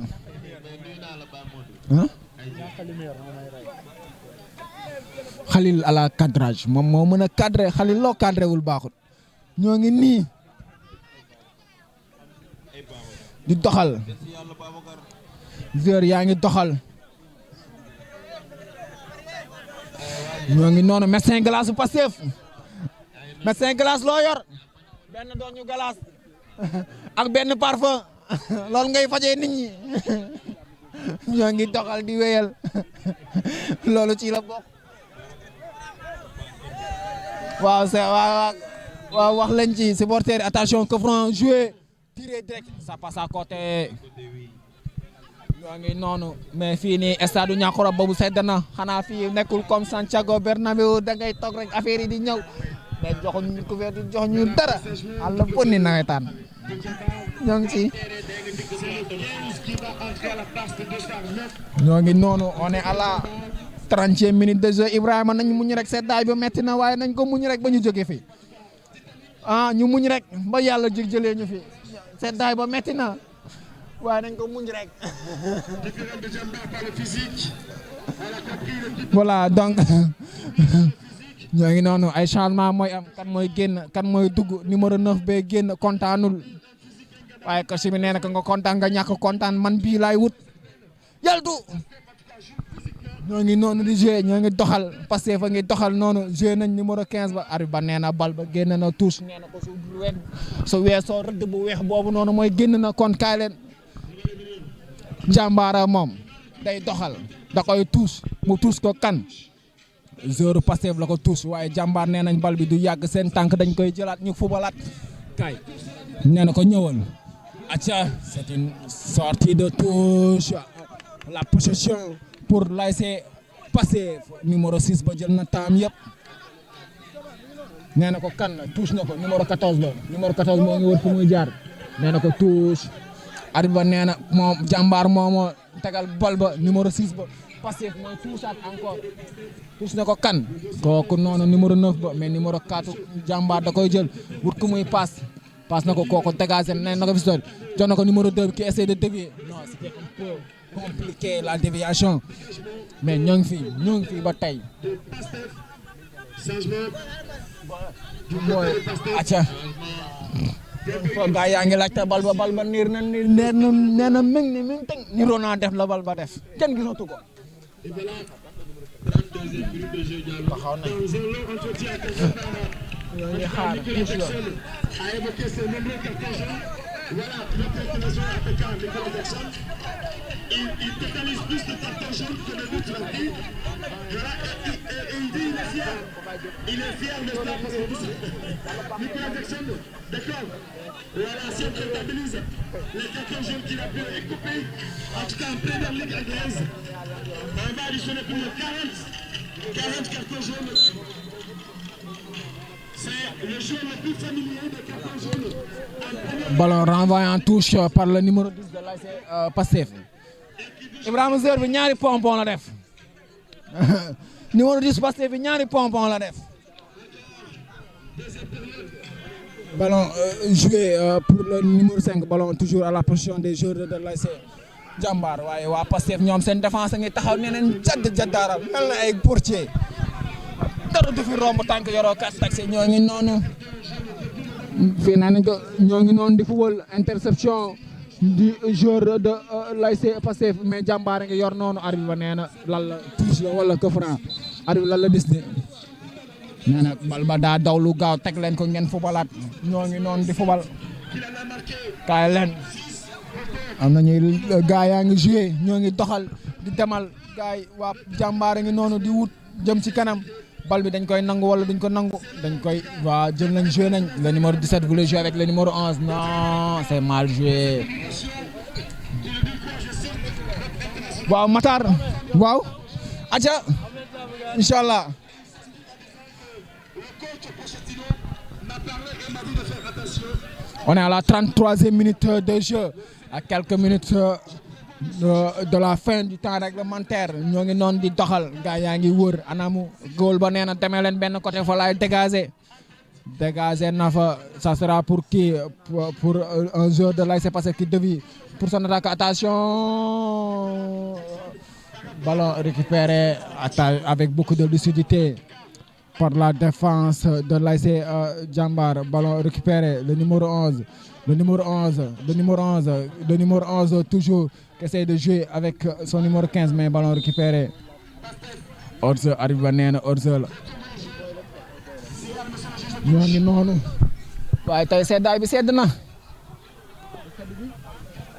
Khalil à la cadrage moom moo mën a cadré Khalil loo cadré wul baaxut. ñoo ngi nii di doxal. joueur yaa ngi doxal. ñoo ngi noonu médecin glace bu Pastef médecin glace loo yor benn doon ñu glace ak benn parfum loolu ngay fajee nit ñi ñoo ngi doxal di wéyal loolu ci la bokk. waaw c'est waaw wax lañ ci supporter attention coup franc joué tiré direct ça passe à côté. ñoo ngi noonu mais fii nii stade Niakhouра boobu sedd na xanaa fii nekkul comme Santiago Bernabéu da ngay toog rek affaire yi di ñëw mais joxuñu couverture joxuñu dara àll bon ni nawetaan ñoo ngi ci. ñoo ngi noonu on est à la 30e minute de jeu Ibrahima nañ muñ rek seddaay bi metti na waaye nañ ko muñ rek ba ñu jóge fi ñu muñ rek ba yàlla jëlee ñu fi seddaay ba metti na. waaye nañ ko muñ rek. Voilà donc ñoo ngi noonu ay changement mooy am kan mooy génn kan mooy dugg numéro 9 bee génn kontaanul waaye ko si mi nee na ko nga kontaan nga ñàkk kontaan man bii laay wut yaltu ñoo ngi noonu di joué ñoo ngi doxal Pastef fa ngi doxal noonu joué nañ numéro 15 ba arbitre ba nee na bal ba génn na touche nee na ko su weesoo rëdd bu weex boobu noonu mooy génn na kon kaay leen jàmbaara moom day doxal da koy touche mu touche ko kan joueur Pastef la ko touche waaye jàmbaar nee nañ bal bi du yàgg seen tànk dañ koy jëlaat ñu fubalaat kaay nee na ko ñëwal acca c'est une sortie de touche la possession pour l'ASC Pastef numéro 6 ba jël na temps yëpp nee na ko kan la touche na ko numéro 14 la numéro 14 moo ngi wër fu muy jaar nee na ko touche arbitre ba nee na moom jàmbaar moomoo tegal bal ba numéro 6 ba Pastef mooy touchaat encore touche na ko kan kooku noonu numéro 9 ba mais numéro 4 jàmbaar da koy jël wut ku muy passe na ko kooku dégagé nee na ko fi jox na ko numéro 2 qui essaie de dévier non c'était un peu compliqué la déviation mais ñoo ngi fi ba tey mooy acca fo gaa yaa ngi laajte bal ba niir na nee na mi ngi teg ni Rona def la bal ba def kenn gisatu ko taxaw nañ ñoo ngi xaar tuuti la Voilà, notre international attaquant Nicolas Jackson, il totalise plus de cartons jaunes que de buts marqués. Voilà, et il dit il est fier de ça parce que Nicolas Jackson, d'accord. Voilà, si on comptabilise les cartons jaunes qu'il a pu couper, en tout cas en première ligue anglaise, on va additionner plus de 40 cartons jaunes. C'est le jeu le plus familier des cartons jaunes. Ballon renvoyé en touche par le numéro 10 de l'ASC Pastef Ibrahima Zeur bi ñaari pompon la def numéro 10 Pastef bi ñaari pompon la def ballon joué pour le numéro 5 ballon toujours à la position des joueurs de l'ASC Jàmbaar waaye waa Pastef ñoom seen défense a ngi taxaw nee nañ jaddaaral mel na ay portier dara du fi romb tànk yoroo kat taxi ñoo ngi noonu fii naa nañ ko ñoo ngi noonu di football interception du joueur de l'ASC Pastef mais Jàmbaar a ngi yor noonu arbitre ba nee na lan la touche la wala coup franc arbitre lan la dis de nee na bal ba daa daw lu gaaw teg leen ko ngeen footballaat ñoo ngi noonu di football kaay leen am nañuy gaa yaa ngi joué ñoo ngi doxal di demal gaa yi waa Jàmbaar a ngi noonu di wut jëm ci kanam bal bi dañ koy nangu wala duñ ko nangu dañ koy waa jël nañ joué nañ le numéro 17 voulait jouer avec le numéro 11 non c'est mal joué waaw Matar waaw aca inchallah on est à la 33e minute de jeu à quelques minutes de la fin du temps réglementaire ñoo ngi noonu di doxal gaa yaa ngi wër anamu góol ba nee na demee leen benn côté fa laay dégager na fa ça sera pour qui pour un joueur de l'ASC Pastef qui dévie pour son attaque attention ballon récupéré avec beaucoup de lucidité par la défense de l'ASC Jàmbaar ballon récupéré le numéro 11 toujours qui essaie de jouer avec son numéro 15 mais ballon récupéré hors-jeu arrive ba nee na hors-jeu la ñoo ngi noonu waaye tey seddaay bi sedd na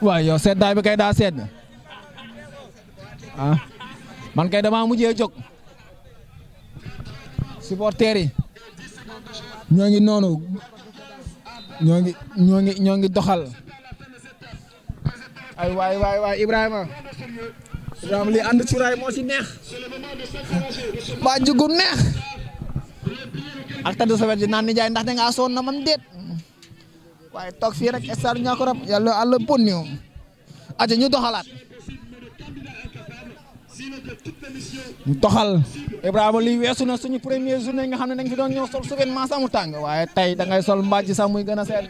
waaye yow seddaay bi kay daa sedd ah man kay dama mujjee jóg supporters yi ñoo ngi noonu ñoo ngi doxal ay waay Ibrahima li ànd cuuraay moo ci neex ba jugu neex ak tëdd sa wet di naan nijaay ndax da ngaa sonn na man déet waaye toog fii rek star ñaa ko rab yàlla àll bon ñoom aja ñu doxalaat ñu doxal Ibrahima lii weesu na suñu première journée nga xam ne dañ fi doon ñëw sol souverainement samu tàng waaye tey da ngay sol mbàjj sax muy gën a sedd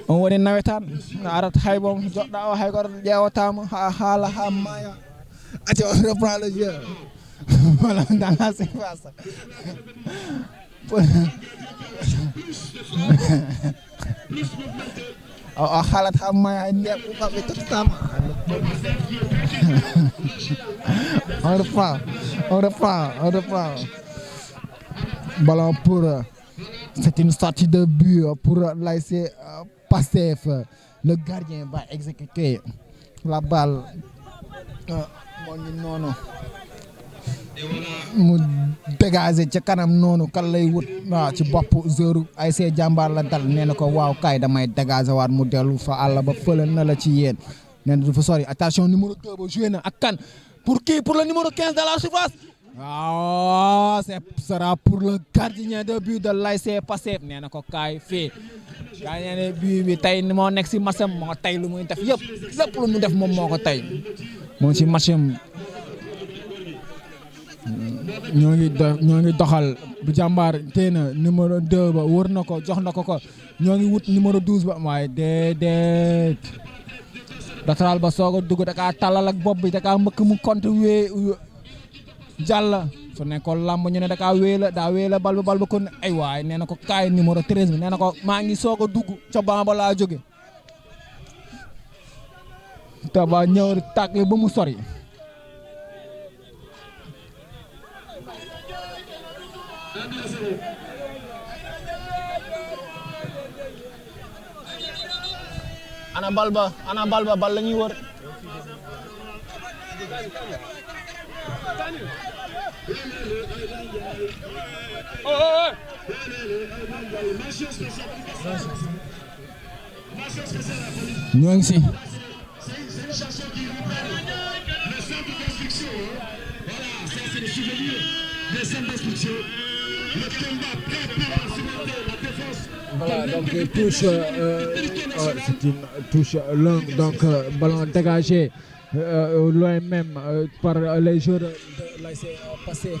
on woni nawetaan nga arat hay bom joɗɗa o hay goto ƴewatama ha haala ha maya aca on reprend le jeu voilà dans la surface xaalat xam may ndem u xabe totalement on reprend ballon pour c'est une sortie de but pour l'ASC Pastef le gardien va exécuter la balle moo ngi noonu mu dégager ca kanam noonu kan lay wut waaw ci bopp joueur ASC Jàmbaar la dal nee na ko waaw kaay damay dégager waat mu dellu fa àll ba fële na la ci yéen nee na du fa sori attention numéro 2 ba joué na ak kan pour qui pour le numéro 15 de la surface waaw ce sera pour le gardien de but de l'ASC Pastef nee na ko kaay fii gardien de but bi tey moo nekk si matcham moo tey lu muy def yëpp lépp lu mu def moom moo ko tey moo ci matcham ñoo ngi doxal bu Jàmbaar téye na numéro 2 ba wër na ko jox na ko ñoo ngi wut numéro 12 ba waaye déedéet latéral ba soog a dugg da kaa tàllal ak bopp bi da kaa mbëkk mu compte wee jàll su nekkoon làmb ñu ne da kaa wee la bal ba kon ay waay nee na ko kaay numéro 13 bi nee na ko maa ngi soog a dugg ca ban ba laa jóge te ba ñëw tàggle ba mu sori ana bal ba bal la ñuy wër ñoo ngi si voilà donc touche c'est une touche longue donc ballon dégagé loin même par les joueurs de l'ASC Pastef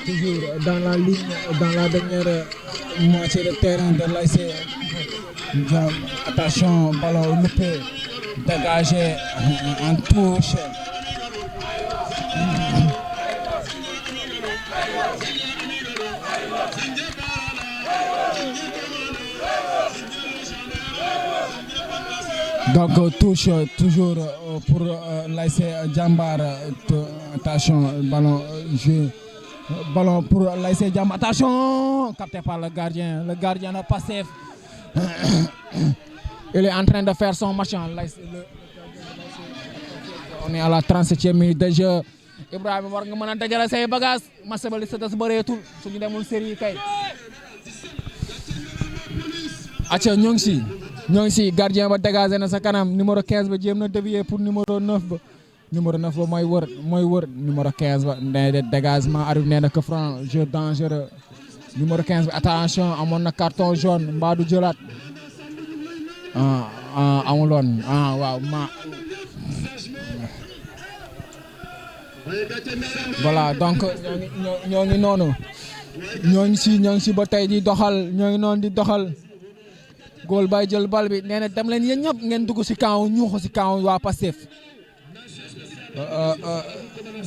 toujours dans la ligne dans la dernière moitié de terrain de l'ASC attention ballon loupé dégagé en touche donc touche toujours pour l'ASC Jàmbaar attention ballon jeu ballon pour l'ASC Jàmbaar attention capté par le gardien de Pastef il est en train de faire son match on est à la 37e minute de jeu Ibrahima war nga mën a dajale say bagage match ba li sa des bëreetul suñu demul série kay acca ñoo ngi si gardien ba dégagé na sa kanam numéro 15 ba jéem na dévier pour numéro 9 ba mooy wër numéro 15 ba ndey dégagement arbitre nee na que franc jeu dangereux numéro 15 ba attention amoon na carton jaune mbaa du jëlaat amuloon waaw voilà donc ñoo ngi noonu ñoo ngi si ba tey di doxal ñoo ngi noonu di doxal góol bay jël bal bi nee na dem leen yéen ñëpp ngeen dugg si camp ñuuxu si camp waa Pastef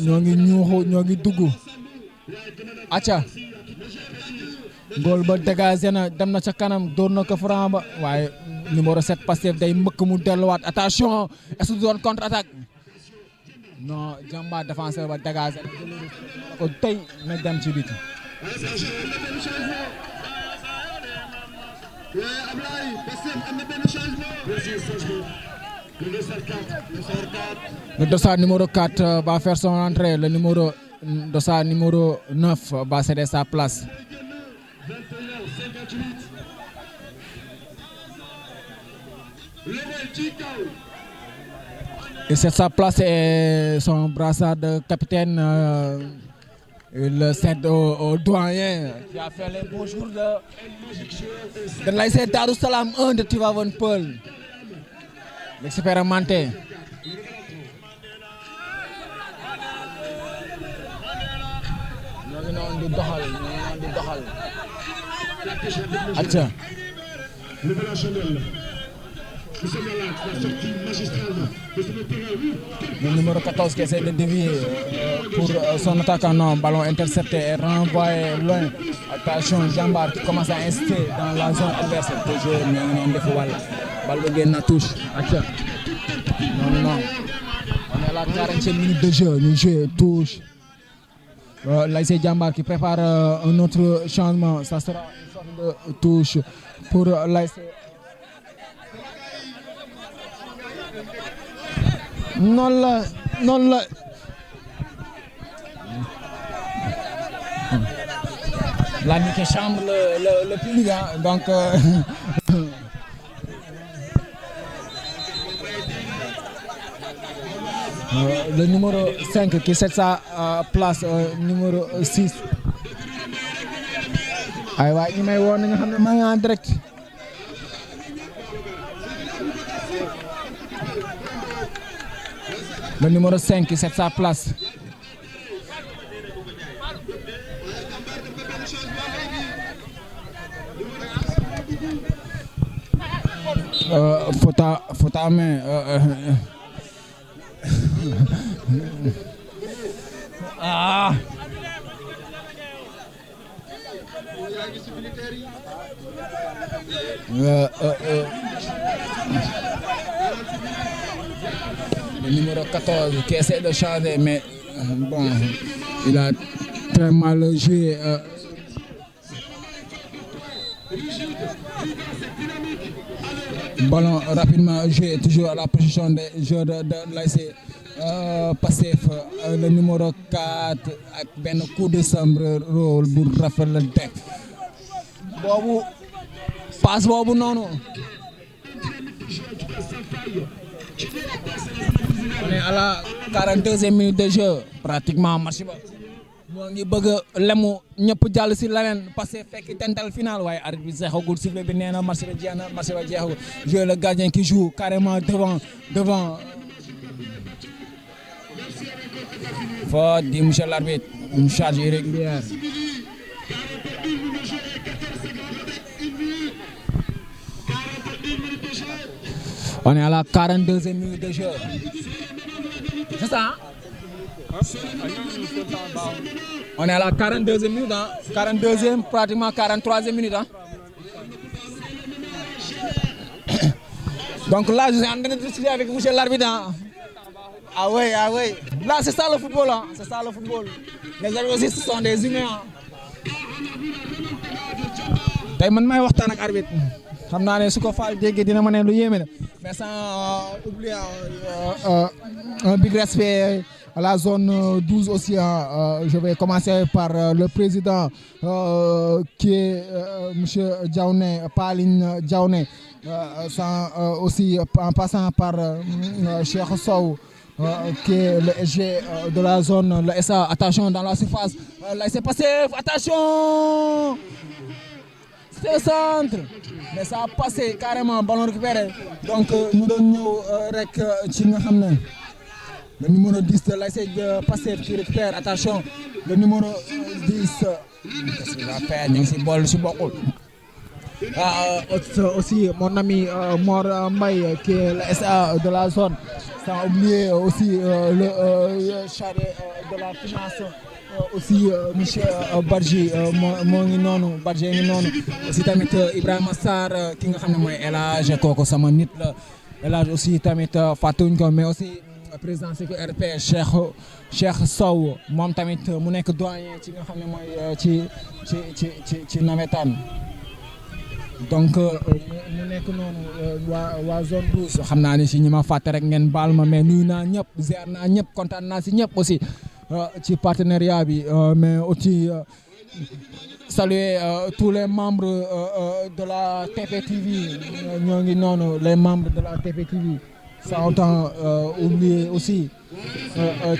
ñoo ngi dugg acca góol ba dégagé na dem na ca kanam dóor na ko franc ba waaye numéro 7 Pastef day mbëkk mu delluwaat attention est-ce que doon contre attaque non Jàmbaar défenseur ba dégagé na ko tey na dem ci biti le dossard numéro 4 va faire son entrée le dossard numéro 9 va céder sa place il cède sa place et son brassard de capitaine le cède au doyen qui a fait les beaux jours de l'ASC Darou Salam 1 de Tivaouane Peulh l'expérimenté ñoo ngi noonu di doxal acca le numéro 14 qui essaie de dévier pour son attaquant. Non, ballon intercepté et renvoyé loin. Attention, Jàmbaar qui commence à insister dans la zone adverse. Toujours, bal ba génn na touche acca non on est à la 40e minute de jeu ñu joué touche l'ASC Jambar qui prépare un autre changement ça sera une sorte de touche pour l'ASC noonu la l'ami qui chambre le public donc le numéro 5 qui cède sa place numéro 6 ay waay ñi may woon nañu xam ne maa ngi en direct le numéro 5 qui cède sa place faute à main ah le numéro 14 qui essaie de changer mais bon il a très mal joué ballon rapidement joué toujours à la position des joueurs de l'ASC Pastef le numéro 4 ak benn coup de sombrero bu rafet la teg boobu passe boobu noonu on est à la 42e minute de jeu pratiquement match ba moo ngi bëgg a lemu ñëpp jàll si leneen parce que fekk tental final waaye arbitre bi seexagul sifflet bi nee na match ba jeex na match ba jeexagul jouer le gardien qui joue carrément devant faute dit monsieur l'arbitre une charge irrégulière on est à la 42e minute de jeu c'est ça on est à la 42e minute 42e pratiquement 43e minute donc là je suis en train de discuter avec monsieur l'arbitre ah oui là c'est ça le football c'est ça le football les arbitres aussi ce sont des humains tey man may waxtaan ak arbitre xam naa ne su ko faal déggee dina ma ne lu yéeme la mais sans oublier un big respect à la zone 12 aussi je vais commencer par le président qui est monsieur Diaouné Paline Diaouné sans aussi en passant par Cheikh Sow qui est le SG de la zone le SA attention dans la surface là c'est passé attention c'est le centre mais ça a passé carrément ballon récupéré donc ñu doon ñëw rek ci nga xam ne le numéro 10 de l'ASC Pastef qui récupère attention le numéro 10 qu'est-ce qu'il va faire ñu ngi si bool si bokkul aussi mon ami Mor Mbaye qui est le SA de la zone sans oublier aussi le chargé de la finance aussi monsieur Badji moo ngi noonu Badji ngi noonu aussi tamit Ibrahima Sarr ki nga xam ne mooy El Hadj kooku sama nit la El Hadj aussi tamit fàttewuñ ko mais aussi président CQRP Cheikh Sow moom tamit mu nekk doyen ci nga xam ne mooy ci nawetaan donc mu nekk noonu waa zone 12 xam naa ni si ñi ma fàtte rek ngeen baal ma mais nuyu naa ñëpp ziar naa ñëpp kontaan naa si ñëpp aussi ci partenariat bi mais aussi saluer tous les membres de la TPTV ñoo ngi noonu les membres de la TPTV sans autant oublier aussi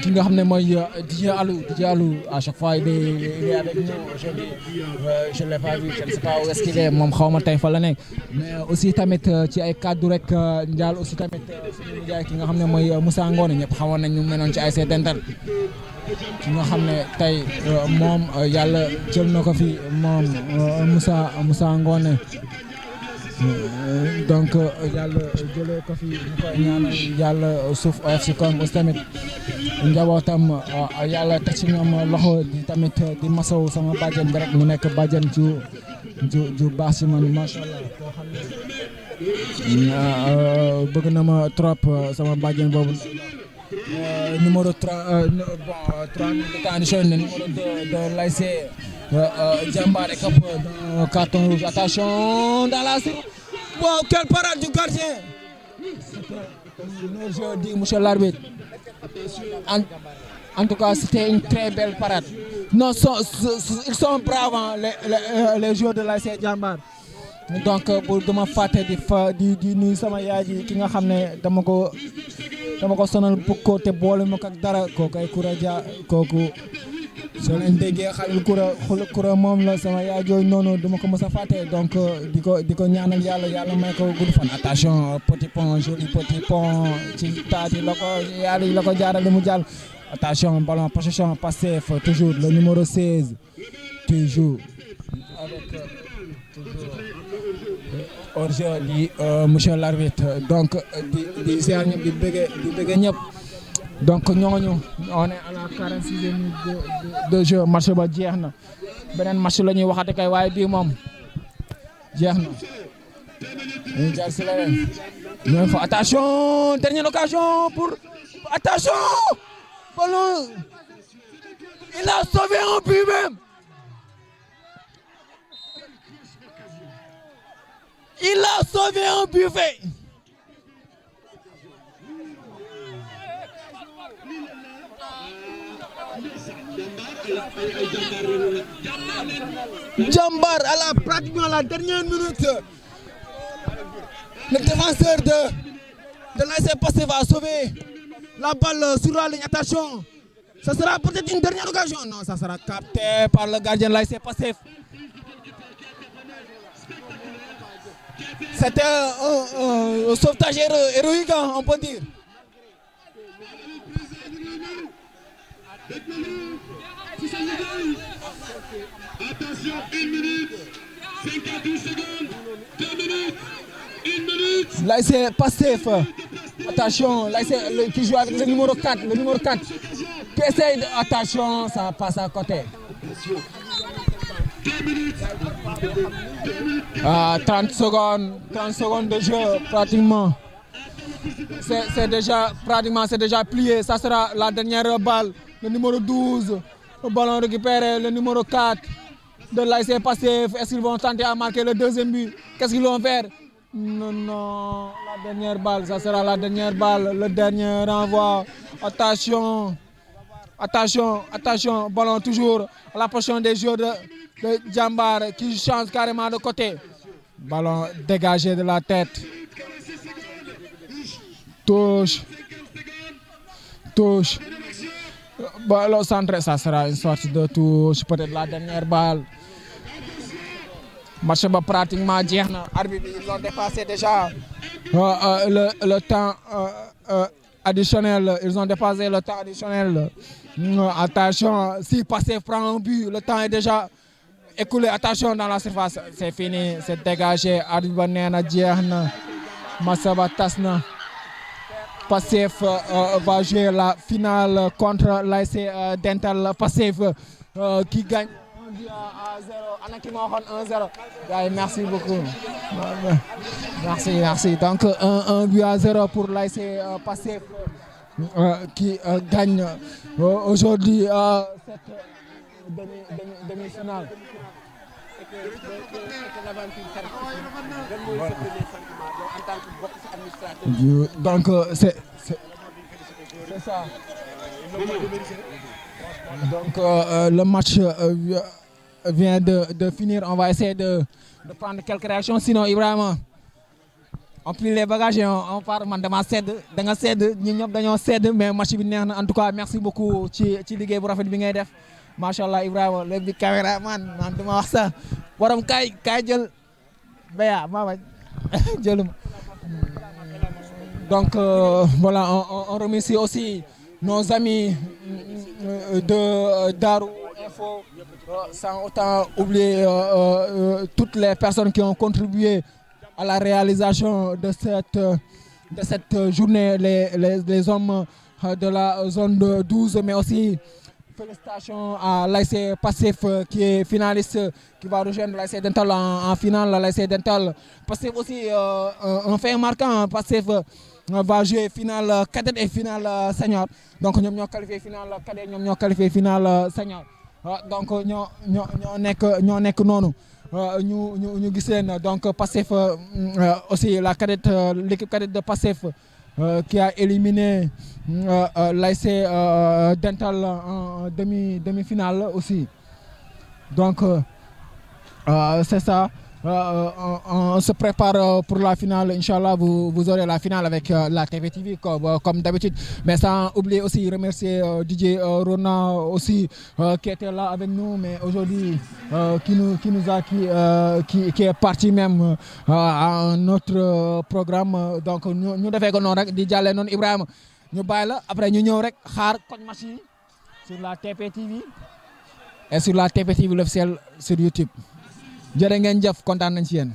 ki nga xam ne mooy DJ Alou à chaque fois il est avec nous aujourd'hui je l'ai pas vu je ne sais pas où est-ce qu'il est moom xaw ma tey fa la nekk mais aussi tamit ci ay kaddu rek njaal aussi tamit suñu nijaay ki nga xam ne mooy Moussa Ngone ñëpp xamoon nañ ñu menoon ci ASC Dental ki nga xam ne tey moom yàlla jël na ko fi moom Moussa Ngone donc yàlla jëlee ko fi ñu koy ñaanal yàlla suuf oyof si koom aussi tamit njabootam yàlla teg ci ñoom loxo di tamit di masaw sama bàjjen bi rek mu nekk bàjjen ju baax si man macha allah koo xam ne bëgg na ma trop sama bàjjen boobu numéro 3 numéro 2 de l'ASC Jambar et Cap carton rouge. Attention dans la série. Wow, quelle parade du gardien. Je dis monsieur l'arbitre. En tout cas, c'était une très belle parade. Non, ils sont braves hein, les joueurs de l'ASC Jambar. Donc pour dama fàtte di nuyu sama yaay ji ki nga xam ne dama ko sonal bu ko te boole ma ak dara kooku ay Koura Dia kooku soo leen déggee Xalil Koura moom la sama yaay jooju noonu dama ko mës a fàtte donc di ko ñaanal yàlla may ko gudd fan. Attention petit pont joli petit pont ci taati la ko yàlla yi la ko jaarale mu jàll. Attention ballon possession Pastef toujours le numéro 16 toujours avec hors-jeu di monsieur l'arbitre donc di ziar ñëpp di bëgg ñëpp donc ñooñu on est à la 46e minute de jeu match ba jeex na beneen match la ñuy waxate kay waaye bii moom jeex na ñu jaar si leneen ñooy fa attention dernière occasion pour attention ballon il a sauvé un but même. Il a sauvé un buffet. Jambar à pratiquement la dernière minute. Le défenseur de l'ASC Pastef va sauver la balle sur la ligne. Attention, ça sera peut-être une dernière occasion. Non, ça sera capté par le gardien de l'ASC Pastef. C'était un sauvetage héroïque, hein, on peut dire. Attention, 1 minute, 52 secondes, 2 minutes, 1 minute. Là, c'est Pastef. Attention, là, c'est qui joue avec le numéro 4. Le numéro 4 qui essaye de... Attention, ça passe à côté. 30 secondes de jeu pratiquement. C'est déjà plié. Ça sera la dernière balle. Le numéro 12, le ballon récupéré, le numéro 4 de l'ASC Pastef. Est-ce qu'ils vont tenter à marquer le deuxième but? Qu'est-ce qu'ils vont faire? Non, la dernière balle, ça sera la dernière balle, le dernier renvoi. Attention, ballon toujours à la position des joueurs de Jambar qui change carrément de côté. Ballon dégagé de la tête. Touche. Ballon centré, ça sera une sorte de touche, peut-être la dernière balle. Match ba pratiquement jeex na. Arbitre ils ont dépassé déjà le temps additionnel. Ils ont dépassé le temps additionnel. Attention, si Pastef prend un but, le temps est déjà écoulé. Attention dans la surface, c'est fini, c'est dégagé. Arbitre ba nee na jeex na. Match ba tas na. Pastef va jouer la finale contre l'ASC Dental. Pastef qui gagne 1-0. Ana ki ma waxoon 1-0. Gars, merci beaucoup. Merci. Donc 1-0 pour l'ASC Pastef qui gagne aujourd'hui cette demi-finale. Donc c'est ça. Donc le match vient de finir. On va essayer de prendre quelques réactions. Sinon, Ibrahima, on plie les bagages et on part. Man dama sedd da nga sedd ñun ñëpp dañoo sedd mais match bi neex na. En tout cas, merci beaucoup ci liggéey bu rafet bi ngay def. Macha Allah Ibrahima léegi bi caméraman man duma wax sax borom kaay jël béya ma bañ jëlum. Donc voilà, on remercie aussi nos amis de Darou Info, sans autant oublier toutes les personnes qui ont contribué à la réalisation de cette journée, les hommes de la zone 12, mais aussi félicitations à l'ASC Pastef qui est finaliste, qui va rejoindre l'ASC Dental en finale. L'ASC Dental, Pastef aussi un fait marquant. Pastef va jouer finale cadette et finale senior. Donc nous avons qualifié finale cadette, nous avons qualifié finale senior. Donc nous nekk noonu. ñu gis leen donc Pastef aussi la cadette l'équipe cadette de Pastef qui a éliminé l'ASC Dental en demi-finale aussi. Donc c'est ça. On se prépare pour la finale. Inch'Allah, vous aurez la finale avec la TVTV comme d'habitude. Mais sans oublier aussi remercier DJ Rona aussi qui était là avec nous, mais aujourd'hui qui est parti même à un autre programme. Donc nous devons non rek di jàllee non Ibrahima ñu bàyyi la après ñu ñëw rek xaar Koj Match yi sur la TPTV et sur la TPTV l'officiel sur YouTube. Jërë ngeen jëf kontaan nañ ci yéen.